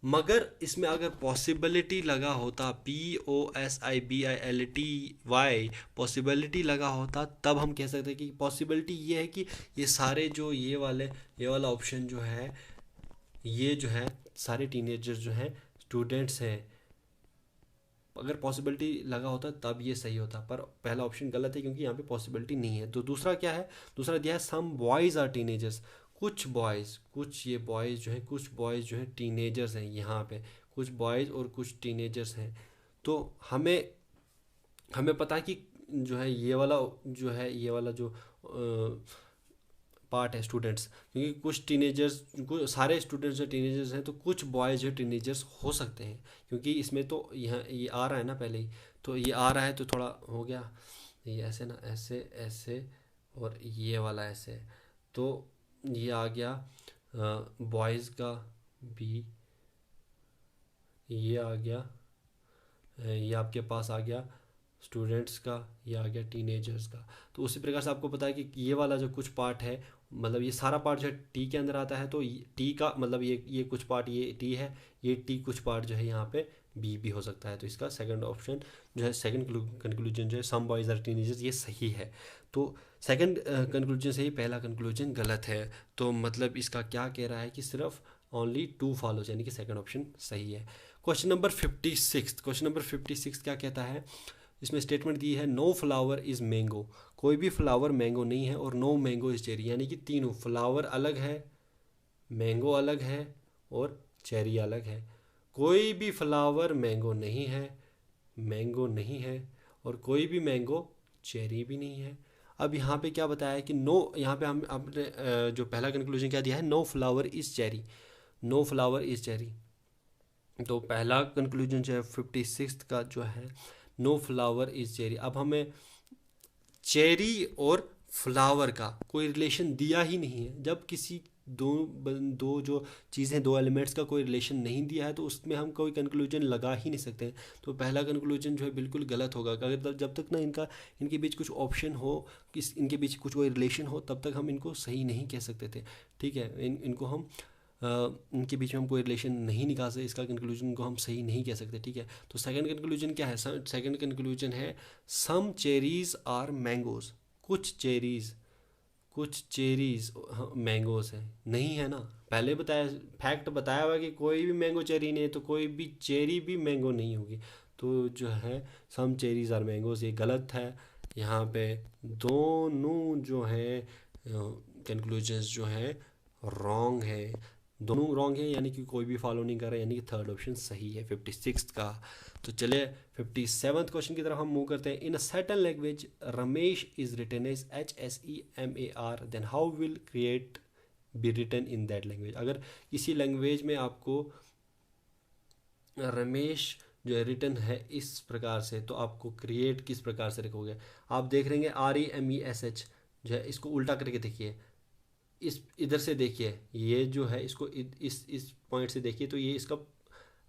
मगर इसमें अगर पॉसिबिलिटी लगा होता, POSIBILITY, पॉसिबिलिटी लगा होता, तब हम कह सकते हैं कि पॉसिबिलिटी ये है कि ये सारे जो ये वाला ऑप्शन जो है, ये जो है सारे टीनेजर्स जो हैं स्टूडेंट्स हैं। अगर पॉसिबिलिटी लगा होता तब ये सही होता, पर पहला ऑप्शन गलत है क्योंकि यहाँ पे पॉसिबिलिटी नहीं है। तो दूसरा क्या है, दूसरा दिया है सम बॉयज़ आर टीनेजर्स, कुछ बॉयज़, कुछ ये बॉयज़ जो हैं, कुछ बॉयज़ जो हैं टीनेजर्स हैं, यहाँ पे कुछ बॉयज़ और कुछ टीनेजर्स हैं। तो हमें पता है कि जो है ये वाला जो पार्ट है स्टूडेंट्स, क्योंकि कुछ टीनेजर्स, सारे स्टूडेंट्स जो टीनेजर्स हैं, तो कुछ बॉयज़ जो टीनेजर्स हो सकते हैं, क्योंकि इसमें तो यहाँ ये आ रहा है ना पहले ही, तो ये आ रहा है तो थोड़ा हो गया, ये ऐसे ना, ऐसे ऐसे और ये वाला ऐसे, तो ये आ गया बॉयज़ का भी, ये आ गया, ये आपके पास आ गया स्टूडेंट्स का, ये आ गया टीनेजर्स का। तो उसी प्रकार से आपको पता है कि ये वाला जो कुछ पार्ट है, मतलब ये सारा पार्ट जो है टी के अंदर आता है, तो टी का मतलब ये कुछ पार्ट ये टी है, ये टी कुछ पार्ट जो है यहाँ पे बी भी हो सकता है। तो इसका सेकंड ऑप्शन जो है, सेकंड कंक्लूजन जो है सम बॉयज़ आर टीनेजर्स, ये सही है। तो सेकंड कंक्लूजन से ही पहला कंक्लूजन गलत है। तो मतलब इसका क्या कह रहा है कि सिर्फ ओनली 2 फॉलोज, यानी कि सेकंड ऑप्शन सही है। क्वेश्चन नंबर 56 क्या कहता है, इसमें स्टेटमेंट दी है नो फ्लावर इज़ मैंगो, कोई भी फ्लावर मैंगो नहीं है, और नो मैंगो इज़ चेरी, यानी कि तीनों फ्लावर अलग है, मैंगो अलग है और चेरी अलग है। कोई भी फ्लावर मैंगो नहीं है और कोई भी मैंगो चेरी भी नहीं है। अब यहाँ पे क्या बताया है कि नो, यहाँ पे हम अपने जो पहला कंक्लूजन क्या दिया है, no flower is cherry, no flower is cherry. तो पहला कंक्लूजन जो है 56 का जो है, नो फ्लावर इज चेरी। अब हमें चेरी और फ्लावर का कोई रिलेशन दिया ही नहीं है। जब किसी दो जो चीज़ें, दो एलिमेंट्स का कोई रिलेशन नहीं दिया है तो उसमें हम कोई कंक्लूजन लगा ही नहीं सकते। तो पहला कंक्लूजन जो है बिल्कुल गलत होगा। अगर जब तक ना इनके बीच कुछ ऑप्शन हो, इनके बीच कुछ कोई रिलेशन हो, तब तक हम इनको सही नहीं कह सकते थे। ठीक है, इनको हम इनके बीच में हम कोई रिलेशन नहीं निकाल सकते, इसका कंक्लूजन को हम सही नहीं कह सकते। ठीक है, तो सेकंड कंक्लूजन क्या है? सेकंड कंक्लूजन है सम चेरीज आर मैंगोज। कुछ चेरीज मैंगोज है, नहीं है ना। पहले बताया, फैक्ट बताया हुआ है कि कोई भी मैंगो चेरी नहीं है, तो कोई भी चेरी भी मैंगो नहीं होगी। तो जो है सम चेरीज आर मैंगोज, ये गलत है। यहाँ पे दोनों जो है कंक्लूजन्स जो है रॉन्ग है, दोनों रॉन्ग है, यानी कि कोई भी फॉलो नहीं कर रहा है, यानी कि थर्ड ऑप्शन सही है 56 का। तो चलिए 57th क्वेश्चन की तरफ हम मूव करते हैं। In a certain language Ramesh is written as HSEMAR, then how will create be written in that language. अगर किसी लैंग्वेज में आपको रमेश जो है रिटन है इस प्रकार से, तो आपको क्रिएट किस प्रकार से रखोगे? आप देख रहे हैं REMESH जो है, इसको उल्टा करके देखिए, इस इधर से देखिए, ये जो है इसको इस पॉइंट से देखिए, तो ये इसका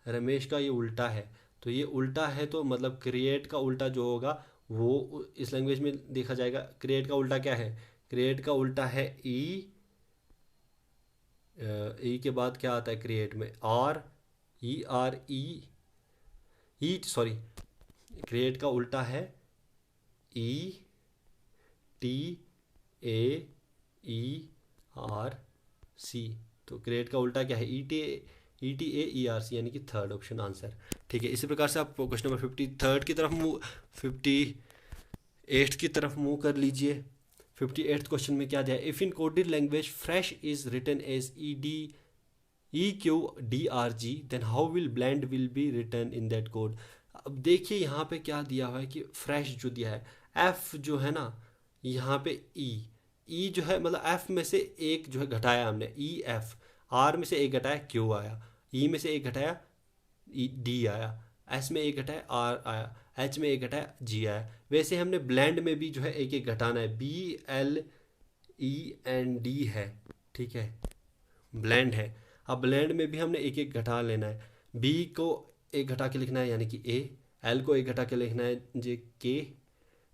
रमेश का ये उल्टा है। तो ये उल्टा है, तो मतलब क्रिएट का उल्टा जो होगा वो इस लैंग्वेज में देखा जाएगा। क्रिएट का उल्टा क्या है? क्रिएट का उल्टा है ई के बाद क्या आता है क्रिएट में? सॉरी, क्रिएट का उल्टा है ETAERC। तो क्रिएट का उल्टा क्या है? ETAERC, यानी कि थर्ड ऑप्शन आंसर। ठीक है, इसी प्रकार से आप क्वेश्चन नंबर 53 की तरफ 58 की तरफ मूव कर लीजिए। 58th क्वेश्चन में क्या दिया है? If in coded language fresh is written as EQDRG, then how will blend will be written in that code. अब देखिए यहाँ पे क्या दिया हुआ है कि फ्रेश जो दिया है, F जो है ना, यहाँ पे ई जो है, मतलब F में से एक जो है घटाया हमने, EF, R में से एक घटाया Q आया, E में से एक घटाया D आया, S में एक घटाया R आया, H में एक घटाया G आया। वैसे हमने ब्लेंड में भी जो है एक एक घटाना है, BLEND है। ठीक है, ब्लेंड है। अब ब्लेंड में भी हमने एक एक घटा लेना है। B को एक घटा के लिखना है यानी कि A, L को एक घटा के लिखना है जे K,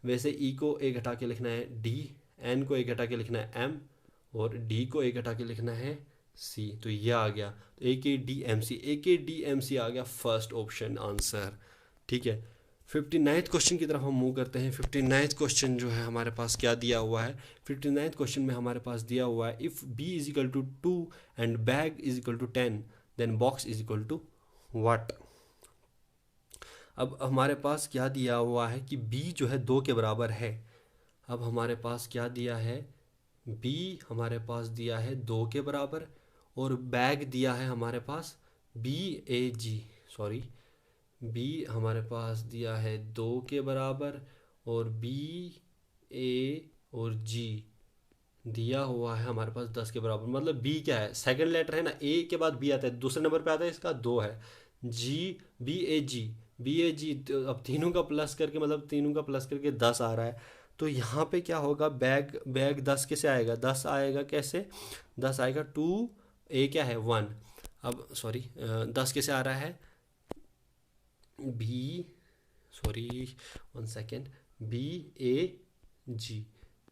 वैसे E को एक घटा के लिखना है D, N को एक घटा के लिखना है M, और D को एक घटा के लिखना है C। तो ये आ गया, तो AKDMC आ गया फर्स्ट ऑप्शन आंसर। ठीक है, 59th क्वेश्चन की तरफ हम मूव करते हैं। 59th क्वेश्चन जो है हमारे पास क्या दिया हुआ है? 59th क्वेश्चन में हमारे पाज दिया हुआ है if B is equal to 2 and bag is equal to 10 then box is equal to what. अब हमारे पास क्या दिया हुआ है कि B जो है 2 के बराबर है। अब हमारे पास क्या दिया है? B हमारे पास दिया है 2 के बराबर, और बैग दिया है हमारे पास B हमारे पास दिया है 2 के बराबर, और B A और G दिया हुआ है हमारे पास 10 के बराबर। मतलब B क्या है? सेकंड लेटर है ना, A के बाद B आता है, दूसरे नंबर पे आता है, इसका 2 है। BAG, अब तीनों का प्लस करके, मतलब तीनों का प्लस करके 10 आ रहा है। तो यहाँ पे क्या होगा? बैग 10 कैसे आएगा? 10 आएगा कैसे? 10 आएगा 2, A क्या है 1। अब सॉरी 10 कैसे आ रहा है? BAG,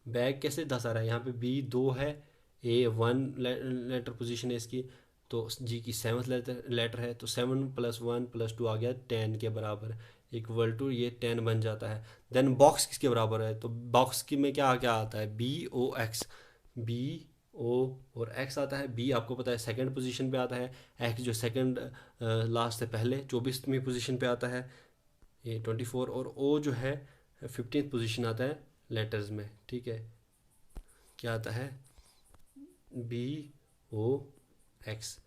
बैग कैसे 10 आ रहा है? यहाँ पे B 2 है, A 1 लेटर पोजीशन है इसकी, तो G की 7th लेटर है, तो 7 + 1 + 2 आ गया 10 के बराबर, इक्वल टू ये 10 बन जाता है। देन बॉक्स किसके बराबर है? तो बॉक्स की में क्या क्या आता है? BO और X आता है। B आपको पता है सेकंड पोजीशन पे आता है, X जो सेकंड लास्ट से पहले 24वीं पोजीशन पे आता है, ये 24, और O जो है 15th पोजीशन आता है लेटर्स में। ठीक है, क्या आता है? BOX,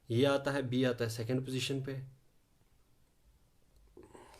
ये आता है, B आता है सेकंड पोजीशन पे।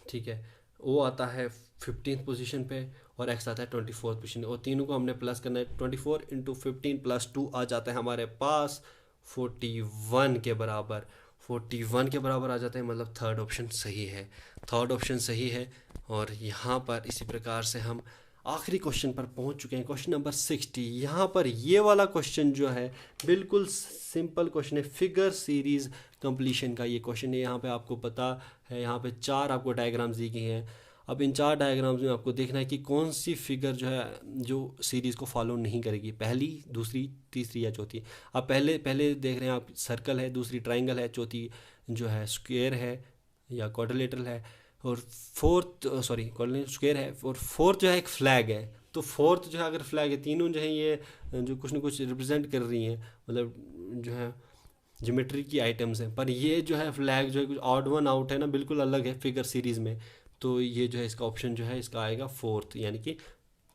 ठीक है, O आता है 15th पोजीशन पे, और X आता है 24th पोजीशन, और तीनों को हमने प्लस करना है। 24 × 15 + 2 आ जाता है हमारे पास 41 के बराबर। 41 के बराबर आ जाते हैं, मतलब थर्ड ऑप्शन सही है। थर्ड ऑप्शन सही है। और यहाँ पर इसी प्रकार से हम आखिरी क्वेश्चन पर पहुँच चुके हैं, क्वेश्चन नंबर 60। यहाँ पर ये वाला क्वेश्चन जो है बिल्कुल सिंपल क्वेश्चन है, फिगर सीरीज कंप्लीशन का ये क्वेश्चन है। यहाँ पे आपको पता है, यहाँ पे 4 आपको डायग्राम्स दी गई हैं। अब इन 4 डायग्राम्स में आपको देखना है कि कौन सी फिगर जो है जो सीरीज़ को फॉलो नहीं करेगी, पहली, दूसरी, तीसरी या चौथी। अब पहले पहले देख रहे हैं आप, सर्कल है, दूसरी ट्राइंगल है, चौथी जो है स्क्वायर है या क्वाड्रिलेटरल है, और फोर्थ, सॉरी क्वाड्रिलेटरल स्क्वायर है, और फोर्थ जो है एक फ्लैग है। तो फोर्थ जो है अगर फ्लैग है, तीनों जो है ये जो कुछ ना कुछ रिप्रेजेंट कर रही हैं, मतलब जो है ज्योमेट्री की आइटम्स हैं, पर ये जो है फ्लैग जो है कुछ ऑड वन आउट है ना, बिल्कुल अलग है फिगर सीरीज में। तो ये जो है इसका ऑप्शन जो है इसका आएगा फोर्थ, यानी कि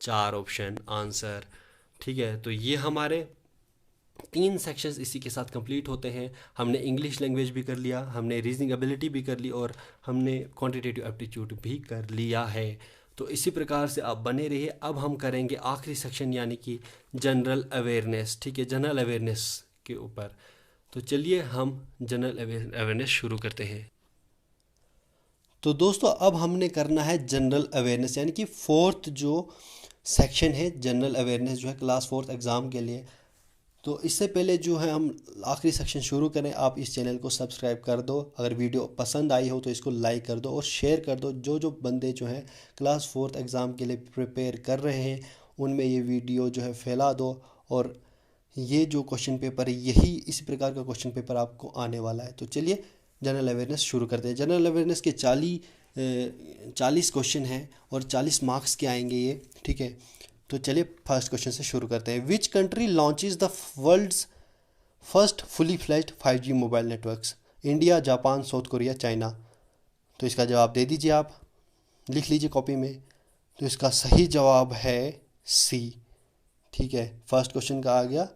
4 ऑप्शन आंसर। ठीक है, तो ये हमारे 3 सेक्शंस इसी के साथ कंप्लीट होते हैं। हमने इंग्लिश लैंग्वेज भी कर लिया, हमने रीजनिंग एबिलिटी भी कर ली, और हमने क्वांटिटेटिव एप्टीट्यूड भी कर लिया है। तो इसी प्रकार से आप बने रहिए। अब हम करेंगे आखिरी सेक्शन, यानी कि जनरल अवेयरनेस। ठीक है, जनरल अवेयरनेस के ऊपर। तो चलिए हम जनरल अवेयरनेस शुरू करते हैं। तो दोस्तों अब हमने करना है जनरल अवेयरनेस, यानी कि फोर्थ जो सेक्शन है जनरल अवेयरनेस जो है क्लास फोर्थ एग्ज़ाम के लिए। तो इससे पहले जो है हम आखिरी सेक्शन शुरू करें, आप इस चैनल को सब्सक्राइब कर दो। अगर वीडियो पसंद आई हो तो इसको लाइक कर दो और शेयर कर दो। जो जो बंदे जो हैं क्लास फोर्थ एग्ज़ाम के लिए प्रिपेयर कर रहे हैं उनमें ये वीडियो जो है फैला दो। और ये जो क्वेश्चन पेपर है यही इसी प्रकार का क्वेश्चन पेपर आपको आने वाला है। तो चलिए जनरल अवेयरनेस शुरू करते हैं। जनरल अवेयरनेस के 40 क्वेश्चन हैं और 40 मार्क्स के आएंगे ये। ठीक है, तो चलिए फर्स्ट क्वेश्चन से शुरू करते हैं। Which country launches the world's first fully flashed 5G mobile networks? India, Japan, South Korea, China. तो इसका जवाब दे दीजिए, आप लिख लीजिए कॉपी में। तो इसका सही जवाब है सी। ठीक है, फर्स्ट क्वेश्चन का आ गया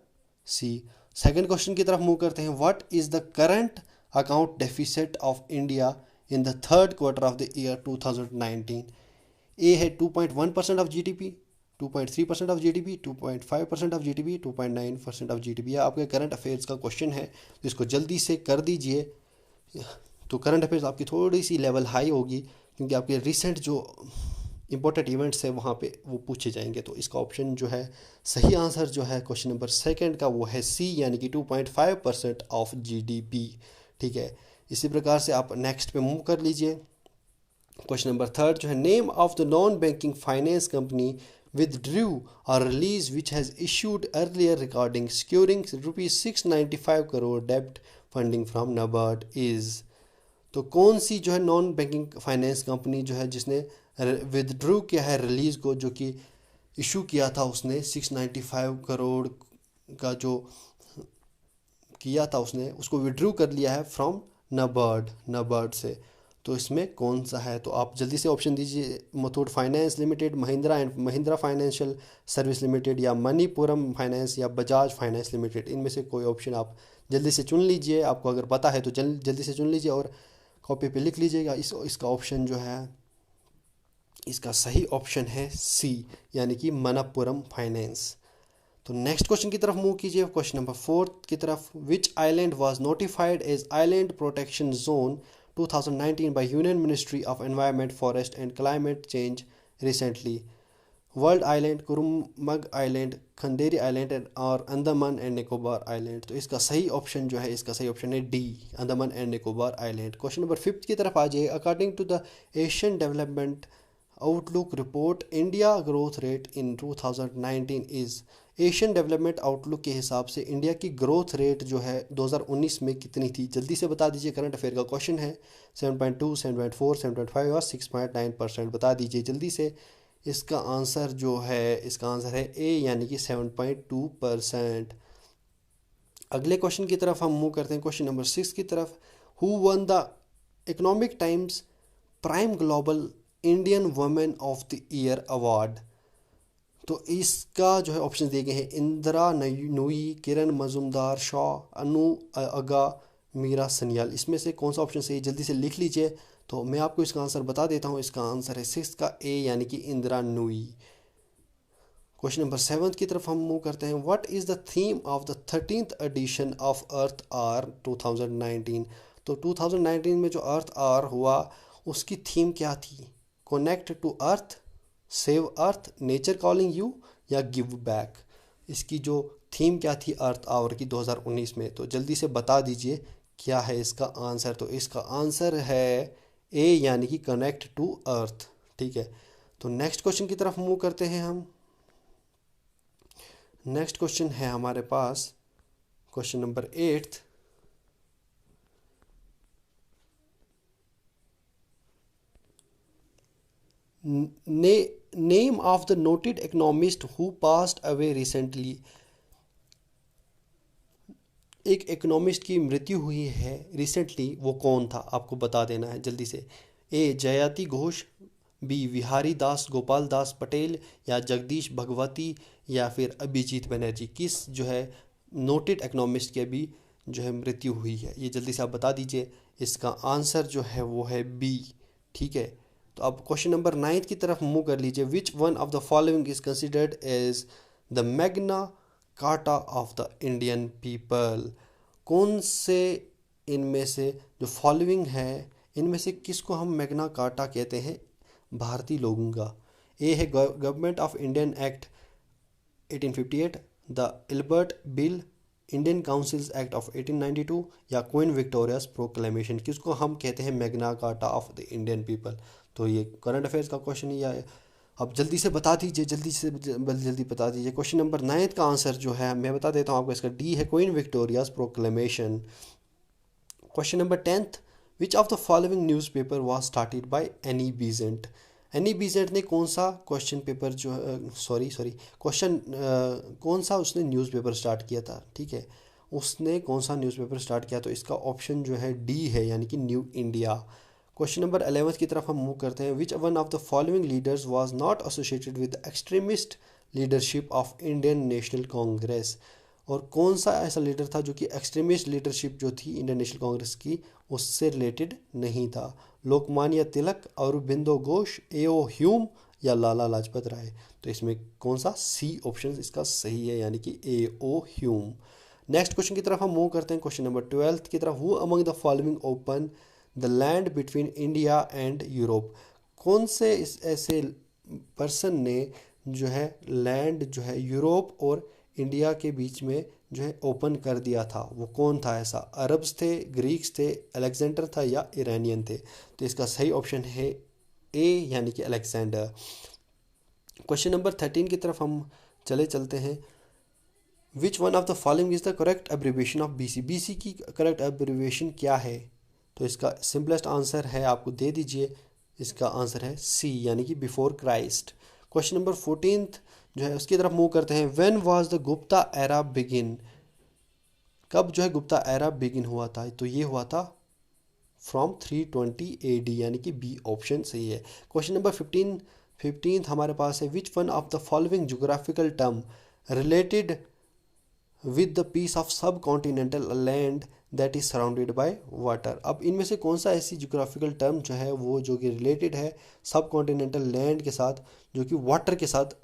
सी। सेकंड क्वेश्चन की तरफ मूव करते हैं। What is the current account deficit of India in the third quarter of the year 2019? ए है 2.1% of GDP, 2.3% of GDP, 2.5% of GDP, 2.9% of GDP. आपके करंट अफेयर्स का क्वेश्चन है, तो इसको जल्दी से कर दीजिए। तो करंट अफेयर्स आपकी थोड़ी सी लेवल हाई होगी क्योंकि आपके रिसेंट जो इंपॉर्टेंट इवेंट्स है वहाँ पे वो पूछे जाएंगे। तो इसका ऑप्शन जो है सही आंसर जो है क्वेश्चन नंबर सेकंड का वो है सी, यानी कि 2.5% ऑफ जीडीपी। ठीक है, इसी प्रकार से आप नेक्स्ट पे मूव कर लीजिए। क्वेश्चन नंबर थर्ड जो है, name of the non banking finance company withdrew or release which has issued earlier regarding securing rupees 695 crore debt funding from NABARD is? तो कौन सी जो है नॉन बैंकिंग फाइनेंस कंपनी जो है जिसने विदड्रू किया है रिलीज़ को, जो कि इशू किया था उसने 695 करोड़ का जो किया था उसने उसको विड्रू कर लिया है फ्रॉम नबार्ड से। तो इसमें कौन सा है? तो आप जल्दी से ऑप्शन दीजिए। Muthoot finance limited, Mahindra and Mahindra financial service limited, या मणिपुरम फाइनेंस, या बजाज फाइनेंस लिमिटेड। इनमें से कोई ऑप्शन आप जल्दी से चुन लीजिए। आपको अगर पता है तो जल्दी से चुन लीजिए और कॉपी पे लिख लीजिएगा। इसका ऑप्शन जो है इसका सही ऑप्शन है सी, यानी कि मनप्पुरम फाइनेंस। तो नेक्स्ट क्वेश्चन की तरफ मूव कीजिए, क्वेश्चन नंबर फोर्थ की तरफ। Which island was notified as island protection zone 2019 by Union Ministry of Environment, Forest and Climate Change recently? World island, Kurumgad island, Khanderi island और अंडमान एंड निकोबार आइलैंड। तो इसका सही ऑप्शन जो है इसका सही ऑप्शन है D, Andaman and Nicobar island. Question number fifth की तरफ आ जाइए। According to the Asian Development Outlook report, India growth rate in 2019 is? Asian Development Outlook के हिसाब से इंडिया की ग्रोथ रेट जो है 2019 में कितनी थी? जल्दी से बता दीजिए, करंट अफेयर का क्वेश्चन है। 7.2, 7.4, 7.5 और 6.9% बता दीजिए जल्दी से। इसका आंसर जो है इसका आंसर है ए, यानी कि 7.2%। अगले क्वेश्चन की तरफ हम मूव करते हैं, क्वेश्चन नंबर 6 की तरफ। Who won the economic times prime global Indian women of the year award? तो इसका जो है ऑप्शन दिए गए हैं। इंदिरा नूई, किरण मजुमदार, शॉ, अनु अगा, मीरा सनियाल। इसमें से कौन सा ऑप्शन सही? जल्दी से लिख लीजिए। तो मैं आपको इसका आंसर बता देता हूँ। इसका आंसर है 6 का ए, यानी कि इंदिरा नूई। क्वेश्चन नंबर 7 की तरफ हम मूव करते हैं। What is the theme of the 13th edition of Earth Hour 2019? तो 2019 में जो अर्थ आवर हुआ उसकी थीम क्या थी? Connect to earth, save earth, nature calling you, या गिव बैक। इसकी जो थीम क्या थी अर्थ आवर की 2019 में, तो जल्दी से बता दीजिए क्या है इसका आंसर। तो इसका आंसर है ए, यानी कि कनेक्ट टू अर्थ। ठीक है, तो नेक्स्ट क्वेश्चन की तरफ मूव करते हैं हम। नेक्स्ट क्वेश्चन है हमारे पास question number 8। Name of the noted economist who passed away recently. एक इकोनॉमिस्ट की मृत्यु हुई है रिसेंटली, वो कौन था आपको बता देना है जल्दी से। ए जयाति घोष, बी विहारी दास गोपाल दास पटेल, या जगदीश भगवती, या फिर अभिजीत बनर्जी। किस जो है नोटेड इकोनॉमिस्ट की अभी जो है मृत्यु हुई है, ये जल्दी से आप बता दीजिए। इसका आंसर जो है वो है बी। ठीक है, तो अब क्वेश्चन नंबर 9 की तरफ मूव कर लीजिए। Which one of the following is considered as the Magna Carta of the Indian people. कौन से इनमें से जो फॉलोइंग है, इनमें से किसको हम मैग्ना कार्टा कहते हैं भारतीय लोगों का? ए है government of Indian act 1858, the Ilbert bill, Indian councils act of 1892, या क्वीन विक्टोरियाज प्रोक्लेमेशन। किसको हम कहते हैं Magna Carta of the Indian people? तो ये करंट अफेयर्स का क्वेश्चन ही है। अब जल्दी से बता दीजिए, जल्दी बता दीजिए। क्वेश्चन नंबर 9 का आंसर जो है मैं बता देता हूँ आपको, इसका डी है Queen Victoria's proclamation. Question number 10, which of the following newspaper was started by Annie Besant. Annie Besant ने कौन सा क्वेश्चन पेपर जो क्वेश्चन कौन सा उसने न्यूज़पेपर स्टार्ट किया था? ठीक है, उसने कौन सा न्यूज़पेपर स्टार्ट किया? तो इसका ऑप्शन जो है डी है, यानी कि न्यू इंडिया। क्वेश्चन नंबर 11 की तरफ हम मूव करते हैं। Which one of the following leaders was not associated with extremist leadership of Indian national Congress. और कौन सा ऐसा लीडर था जो कि एक्सट्रीमिस्ट लीडरशिप जो थी इंडियन नेशनल कांग्रेस की उससे रिलेटेड नहीं था? लोकमान्य तिलक, अरबिंदो घोष, ए.ओ. ह्यूम, या लाला लाजपत राय। तो इसमें कौन सा सी ऑप्शन इसका सही है, यानी कि ए.ओ. ह्यूम। नेक्स्ट क्वेश्चन की तरफ हम मूव करते हैं, क्वेश्चन नंबर 12 की तरफ। Who among the following open the land between India and Europe. कौन से इस ऐसे पर्सन ने जो है लैंड जो है यूरोप और इंडिया के बीच में जो है ओपन कर दिया था? वो कौन था ऐसा? अरब्स थे, ग्रीक्स थे, अलेक्जेंडर था, या ईरानियन थे? तो इसका सही ऑप्शन है ए, यानी कि अलेक्जेंडर। क्वेश्चन नंबर 13 की तरफ हम चलते हैं। Which one of the following is the correct abbreviation of BC. BC की करेक्ट एब्रिविएशन क्या है? तो इसका सिंपलेस्ट आंसर है, आपको दे दीजिए, इसका आंसर है सी, यानी कि बिफोर क्राइस्ट। क्वेश्चन नंबर 14 जो है उसकी तरफ मूव करते हैं। When was the Gupta era begin. कब जो है गुप्ता एरा बिगिन हुआ था? तो ये हुआ था फ्रॉम 320 AD, यानी कि बी ऑप्शन सही है। क्वेश्चन नंबर 15 हमारे पास है। Which one of the following geographical term related with the piece of sub continental land that is surrounded by water. अब इनमें से कौन सा ऐसी जोग्राफिकल टर्म जो है वो जो कि रिलेटेड है सब कॉन्टिनेंटल लैंड के साथ, जो कि वाटर के साथ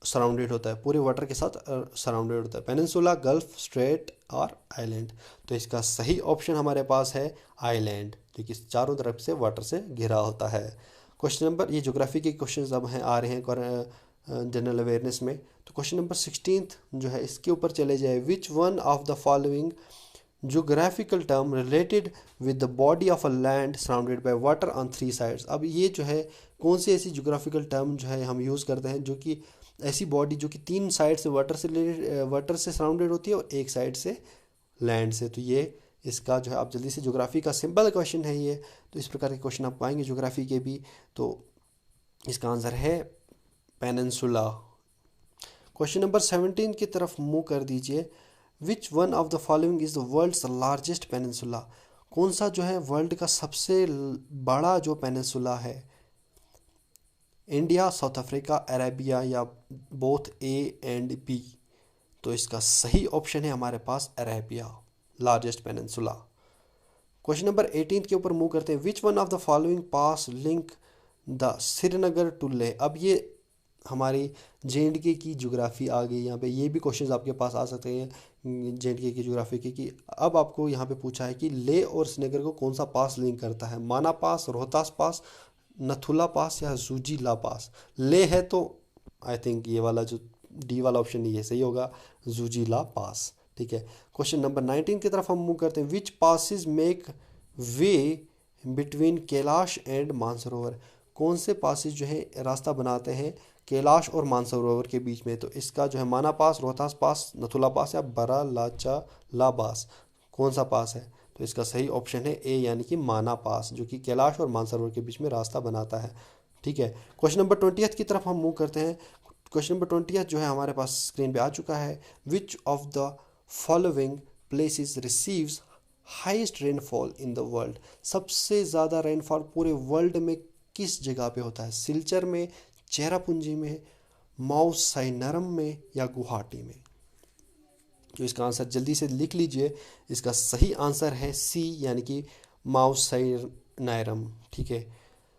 सराउंडेड होता है, पूरे वाटर के साथ सराउंडेड होता है? पेनिनसुला, गल्फ, स्ट्रेट और आइलैंड। तो इसका सही ऑप्शन हमारे पास है आइलैंड, जो कि चारों तरफ से वाटर से घिरा होता है। क्वेश्चन नंबर, ये ज्योग्राफी के क्वेश्चन अब हैं आ रहे हैं जनरल अवेयरनेस में। तो क्वेश्चन नंबर 16 जो है इसके ऊपर चले जाए। विच one of the following geographical term related with the body of a land surrounded by water on 3 sides. अब ये जो है कौन सी ऐसी जोग्राफिकल टर्म जो है हम यूज़ करते हैं जो कि ऐसी बॉडी जो कि 3 साइड से वाटर से सराउंडेड होती है और एक साइड से लैंड से? तो ये इसका जो है आप जल्दी से, ज्योग्राफी का सिंपल क्वेश्चन है ये, तो इस प्रकार के क्वेश्चन आप पाएंगे ज्योग्राफी के भी। तो इसका आंसर है पेनिनसुला। क्वेश्चन नंबर 17 की तरफ मूव कर दीजिए। Which one of the following is the world's largest peninsula. कौन सा जो है वर्ल्ड का सबसे बड़ा जो पेनिनसुला है? इंडिया, साउथ अफ्रीका, अरेबिया, या बोथ ए एंड बी? तो इसका सही ऑप्शन है हमारे पास Arabia, largest peninsula. Question number 18 के ऊपर मूव करते हैं। Which one of the following pass link the Srinagar to Leh. अब ये हमारी JNK की ज्योग्राफी आ गई यहाँ पे। ये भी क्वेश्चंस आपके पास आ सकते हैं JNK की ज्योग्राफी के, कि अब आपको यहाँ पे पूछा है कि लेह और श्रीनगर को कौन सा पास लिंक करता है, माना पास, रोहतास पास, नथुला पास या जूजिला पास। लेह है तो आई थिंक ये वाला जो डी वाला ऑप्शन ये सही होगा, जूजिला पास। ठीक है, क्वेश्चन नंबर 19 की तरफ हम मूव करते हैं। Which passes make way between Kailash and Mansarovar, कौन से पासिस जो है रास्ता बनाते हैं कैलाश और मानसरोवर के बीच में। तो इसका जो है माना पास, रोहतास पास, नथुला पास या बरालाचा पास, कौन सा पास है। तो इसका सही ऑप्शन है ए, यानी कि माना पास, जो कि कैलाश और मानसरोवर के बीच में रास्ता बनाता है। ठीक है, क्वेश्चन नंबर 20 की तरफ हम मूव करते हैं। क्वेश्चन नंबर 20 जो है हमारे पास स्क्रीन पे आ चुका है। विच of the following places receives highest rainfall in the world, सबसे ज़्यादा रेनफॉल पूरे वर्ल्ड में किस जगह पे होता है। सिलचर में, चेरापूंजी में, माउस साइनरम में या गुवाहाटी में। तो इसका आंसर जल्दी से लिख लीजिए। इसका सही आंसर है सी, यानी कि माउस साइनरम। ठीक है,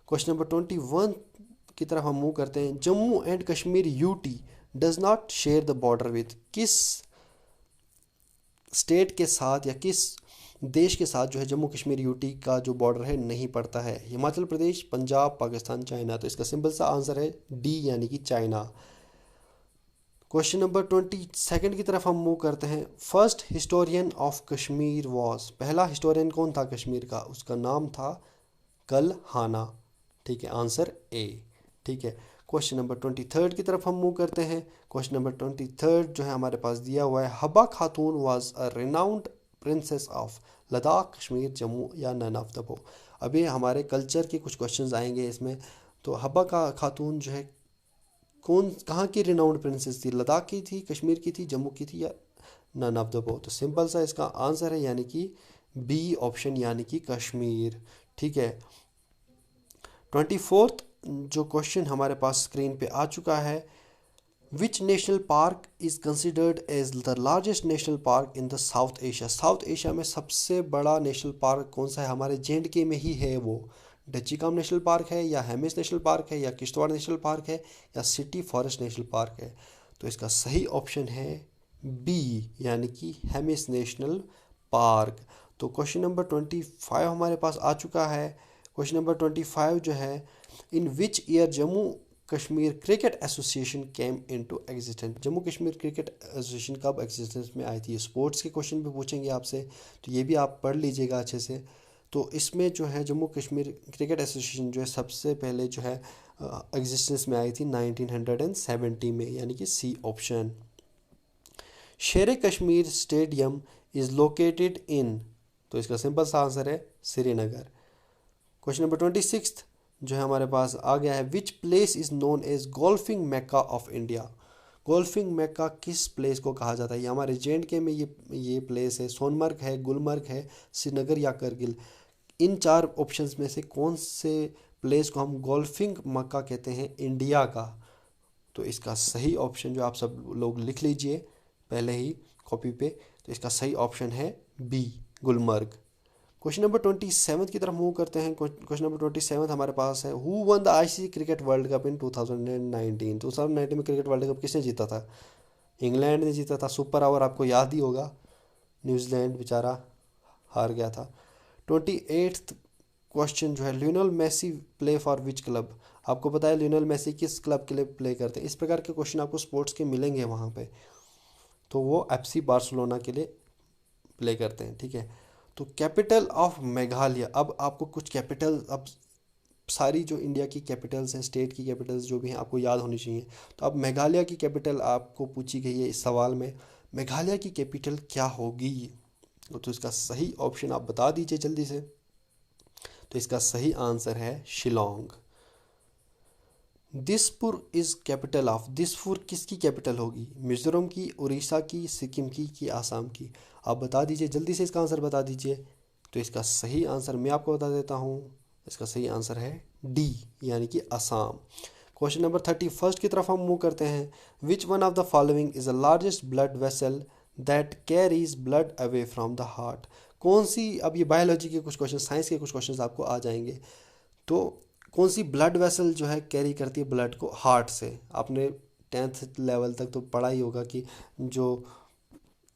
क्वेश्चन नंबर 21 की तरफ हम मूव करते हैं। Jammu and Kashmir UT does not share the border with, किस स्टेट के साथ या किस देश के साथ जो है जम्मू कश्मीर यूटी का जो बॉर्डर है नहीं पड़ता है। हिमाचल प्रदेश, पंजाब, पाकिस्तान, चाइना। तो इसका सिंपल सा आंसर है डी, यानी कि चाइना। क्वेश्चन नंबर 22 की तरफ हम मूव करते हैं। First historian of Kashmir was, पहला हिस्टोरियन कौन था कश्मीर का, उसका नाम था कलहाना। ठीक है, आंसर ए। ठीक है, क्वेश्चन नंबर 23 की तरफ हम मूव करते हैं। क्वेश्चन नंबर 23 जो है हमारे पास दिया हुआ है। हब्बा खातून was a renowned princess of Ladakh, Kashmir, Jammu या नन ऑफ द अबव। अभी हमारे कल्चर के कुछ क्वेश्चंस आएंगे इसमें। तो हब्बा का खातून जो है कौन, कहाँ की रिनाउंड प्रिंसेस थी, लद्दाख की थी, कश्मीर की थी, जम्मू की थी या नन ऑफ द अबव। तो सिंपल सा इसका आंसर है यानी कि बी ऑप्शन, यानी कि कश्मीर। ठीक है, 24 जो क्वेश्चन हमारे पास स्क्रीन पे आ चुका है। Which national park is considered as the largest national park in the South Asia, South Asia में सबसे बड़ा नेशनल पार्क कौन सा है। हमारे JNK में ही है वो। डचिकाम नेशनल पार्क है या हेमिस नेशनल पार्क है या किश्तवाड़ नेशनल पार्क है या सिटी फॉरेस्ट नेशनल पार्क है। तो इसका सही ऑप्शन है बी, यानी कि हेमिस नेशनल पार्क। तो क्वेश्चन नंबर 25 हमारे पास आ चुका है। क्वेश्चन नंबर 25 जो है, in which year Jammu Kashmir cricket association came into existence, Jammu Kashmir cricket association कब एग्जिस्टेंस में आई थी। स्पोर्ट्स के क्वेश्चन भी पूछेंगे आपसे, तो ये भी आप पढ़ लीजिएगा अच्छे से। तो इसमें जो है जम्मू कश्मीर क्रिकेट एसोसिएशन जो है सबसे पहले जो है एग्जिस्टेंस में आई थी 1970 में, यानी कि सी ऑप्शन। शेर Kashmir stadium is located in, तो इसका सिंपल सा आंसर है श्रीनगर। क्वेश्चन नंबर 26 जो है हमारे पास आ गया है। Which place is known as golfing Mecca of India, golfing Mecca किस प्लेस को कहा जाता है। ये हमारे JNK में ये प्लेस है। सोनमर्ग है, गुलमर्ग है, श्रीनगर या करगिल। इन 4 ऑप्शंस में से कौन से प्लेस को हम गोल्फिंग मक्का कहते हैं इंडिया का। तो इसका सही ऑप्शन जो आप सब लोग लिख लीजिए पहले ही कॉपी पे। तो इसका सही ऑप्शन है बी, गुलमर्ग। क्वेश्चन नंबर 27 की तरफ मूव करते हैं। क्वेश्चन नंबर 27 हमारे पास है। Who won the ICC cricket world cup in 2019, 2019 में क्रिकेट वर्ल्ड कप किसने जीता था। इंग्लैंड ने जीता था। सुपर ओवर आपको याद ही होगा, न्यूजीलैंड बेचारा हार गया था। 28th क्वेश्चन जो है, Lionel Messi play for which club, आपको पता है लियोनेल मेसी किस क्लब के लिए प्ले करते हैं। इस प्रकार के क्वेश्चन आपको स्पोर्ट्स के मिलेंगे वहाँ पे। तो वो FC बार्सिलोना के लिए प्ले करते हैं। ठीक है, तो कैपिटल ऑफ मेघालय, अब आपको कुछ कैपिटल, अब सारी जो इंडिया की कैपिटल्स हैं, स्टेट की कैपिटल्स जो भी हैं आपको याद होनी चाहिए। तो अब मेघालय की कैपिटल आपको पूछी गई है इस सवाल में, मेघालय की कैपिटल क्या होगी। तो इसका सही ऑप्शन आप बता दीजिए जल्दी से। तो इसका सही आंसर है Shillong. Dispur is capital of, Dispur किसकी कैपिटल होगी। मिजोरम की, उड़ीसा की, सिक्किम की कि आसाम की। आप बता दीजिए जल्दी से, इसका आंसर बता दीजिए। तो इसका सही आंसर मैं आपको बता देता हूँ, इसका सही आंसर है डी, यानी कि असम। क्वेश्चन नंबर 31 की तरफ हम मूव करते हैं। Which one of the following is the largest blood vessel that carries blood away from the heart, कौन सी, अब ये बायोलॉजी के कुछ क्वेश्चन, साइंस के कुछ क्वेश्चन आपको आ जाएंगे। तो कौन सी ब्लड वेसल जो है कैरी करती है ब्लड को हार्ट से? आपने 10th लेवल तक तो पढ़ा ही होगा कि जो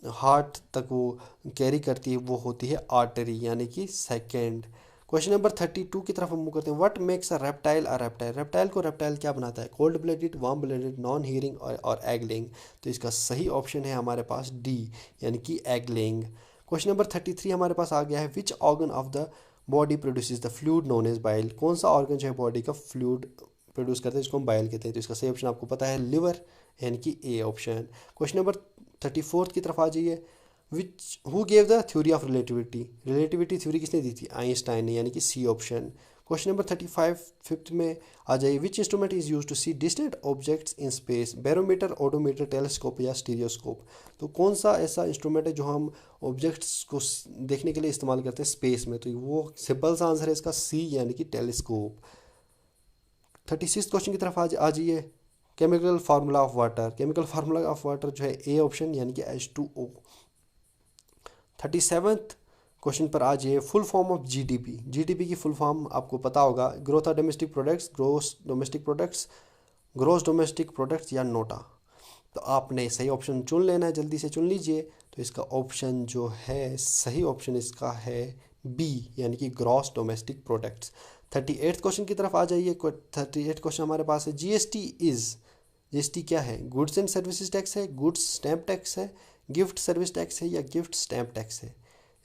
हार्ट तक वो कैरी करती है वो होती है आर्टरी, यानी कि सेकेंड। क्वेश्चन नंबर 32 की तरफ हम मूव करते हैं। What makes a reptile a reptile? Reptile को रेप्टाइल क्या बनाता है? Cold blooded, warm blooded, non hearing और एग लेइंग। तो इसका सही ऑप्शन है हमारे पास डी, यानी कि एग लेइंग। क्वेश्चन नंबर 33 हमारे पास आ गया है। Which organ of the body produces the fluid known as bile? कौन सा ऑर्गन जो है बॉडी का फ्लूइड प्रोड्यूस करता है जिसको हम बाइल कहते हैं? तो इसका सही ऑप्शन आपको पता है लिवर, यानी कि ए ऑप्शन। क्वेश्चन नंबर 34 की तरफ आ जाइए। Which who gave the theory of relativity? Relativity theory किसने दी थी? आइंस्टाइन ने, यानी कि C option. Question number 35 fifth में आ जाइए। Which instrument is use to see distant objects in space? Barometer, odometer, telescope या स्टीरियोस्कोप? तो कौन सा ऐसा इंस्ट्रूमेंट है जो हम ऑब्जेक्ट्स को देखने के लिए इस्तेमाल करते हैं स्पेस में? तो वो सिंपल सा आंसर है इसका सी, यानी कि टेलीस्कोप। 36 क्वेश्चन की तरफ आ जाइए। Chemical formula of water? Chemical formula of water जो है ए ऑप्शन, यानी कि H2O। 37th क्वेश्चन पर आ जाइए। Full form of GDP? GDP की फुल फॉर्म आपको पता होगा। Growth of domestic products, gross domestic products, gross domestic products या नोटा? तो आपने सही ऑप्शन चुन लेना है, जल्दी से चुन लीजिए। तो इसका ऑप्शन जो है सही ऑप्शन इसका है बी, यानी कि gross domestic products. 38th question की तरफ आ जाइए। 38 क्वेश्चन हमारे पास है। जीएसटी क्या है? गुड्स एंड सर्विसेज टैक्स है, गुड्स स्टैम्प टैक्स है, गिफ्ट सर्विस टैक्स है या गिफ्ट स्टैम्प टैक्स है?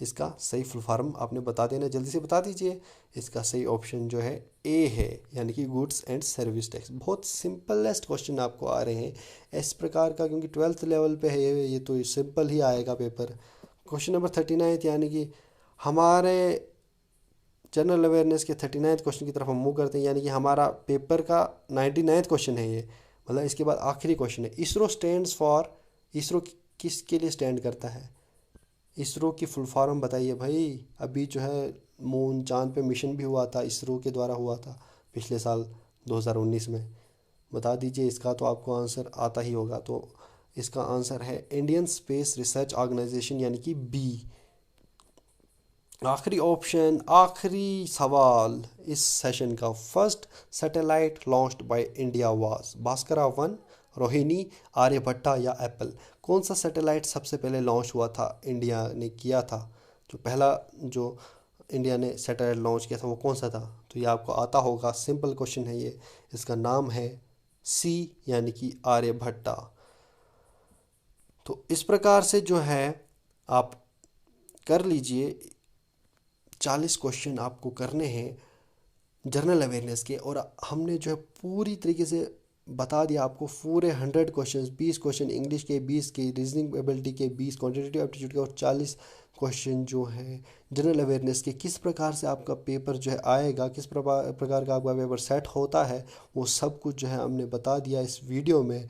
इसका सही फुल फॉर्म आपने बता देना, जल्दी से बता दीजिए। इसका सही ऑप्शन जो है ए है, यानी कि गुड्स एंड सर्विस टैक्स। बहुत सिंपलेस्ट क्वेश्चन आपको आ रहे हैं इस प्रकार का, क्योंकि 12th लेवल पे है ये तो सिंपल ही आएगा पेपर। क्वेश्चन नंबर 39 यानी कि हमारे जनरल अवेयरनेस के 39th क्वेश्चन की तरफ हम मूव करते हैं, यानी कि हमारा पेपर का 99th क्वेश्चन है ये, मतलब इसके बाद आखिरी क्वेश्चन है। ISRO stands for? इसरो किसके लिए स्टैंड करता है? इसरो की फुल फॉर्म बताइए भाई। अभी जो है मून चांद पे मिशन भी हुआ था, इसरो के द्वारा हुआ था पिछले साल 2019 में। बता दीजिए, इसका तो आपको आंसर आता ही होगा। तो इसका आंसर है इंडियन स्पेस रिसर्च ऑर्गेनाइजेशन, यानी कि बी। आखिरी ऑप्शन, आखिरी सवाल इस सेशन का। First satellite launched by India was Bhaskara 1, Rohini, Aryabhata या एप्पल? कौन सा सैटेलाइट सबसे पहले लॉन्च हुआ था, इंडिया ने किया था? जो पहला जो इंडिया ने सैटेलाइट लॉन्च किया था वो कौन सा था? तो ये आपको आता होगा, सिंपल क्वेश्चन है ये। इसका नाम है सी, यानी कि आर्यभट्टा। तो इस प्रकार से जो है आप कर लीजिए। 40 क्वेश्चन आपको करने हैं जनरल अवेयरनेस के, और हमने जो है पूरी तरीके से बता दिया आपको। पूरे 100 क्वेश्चन, 20 क्वेश्चन इंग्लिश के, 20 के रीजनिंग एबिलिटी के, 20 क्वांटिटेटिव एप्टीट्यूड के और 40 क्वेश्चन जो हैं जनरल अवेयरनेस के। किस प्रकार से आपका पेपर जो है आएगा, किस प्रकार का आपका पेपर सेट होता है, वो सब कुछ जो है हमने बता दिया इस वीडियो में।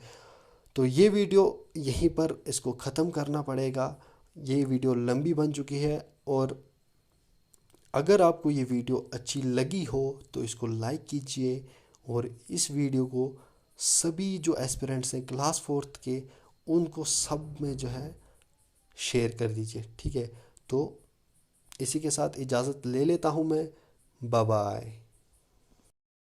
तो ये वीडियो यहीं पर इसको ख़त्म करना पड़ेगा। ये वीडियो लंबी बन चुकी है, और अगर आपको ये वीडियो अच्छी लगी हो तो इसको लाइक कीजिए, और इस वीडियो को सभी जो एस्पिरेंट्स हैं क्लास 4th के, उनको सब में जो है शेयर कर दीजिए, ठीक है। तो इसी के साथ इजाज़त ले लेता हूँ मैं। Bye bye.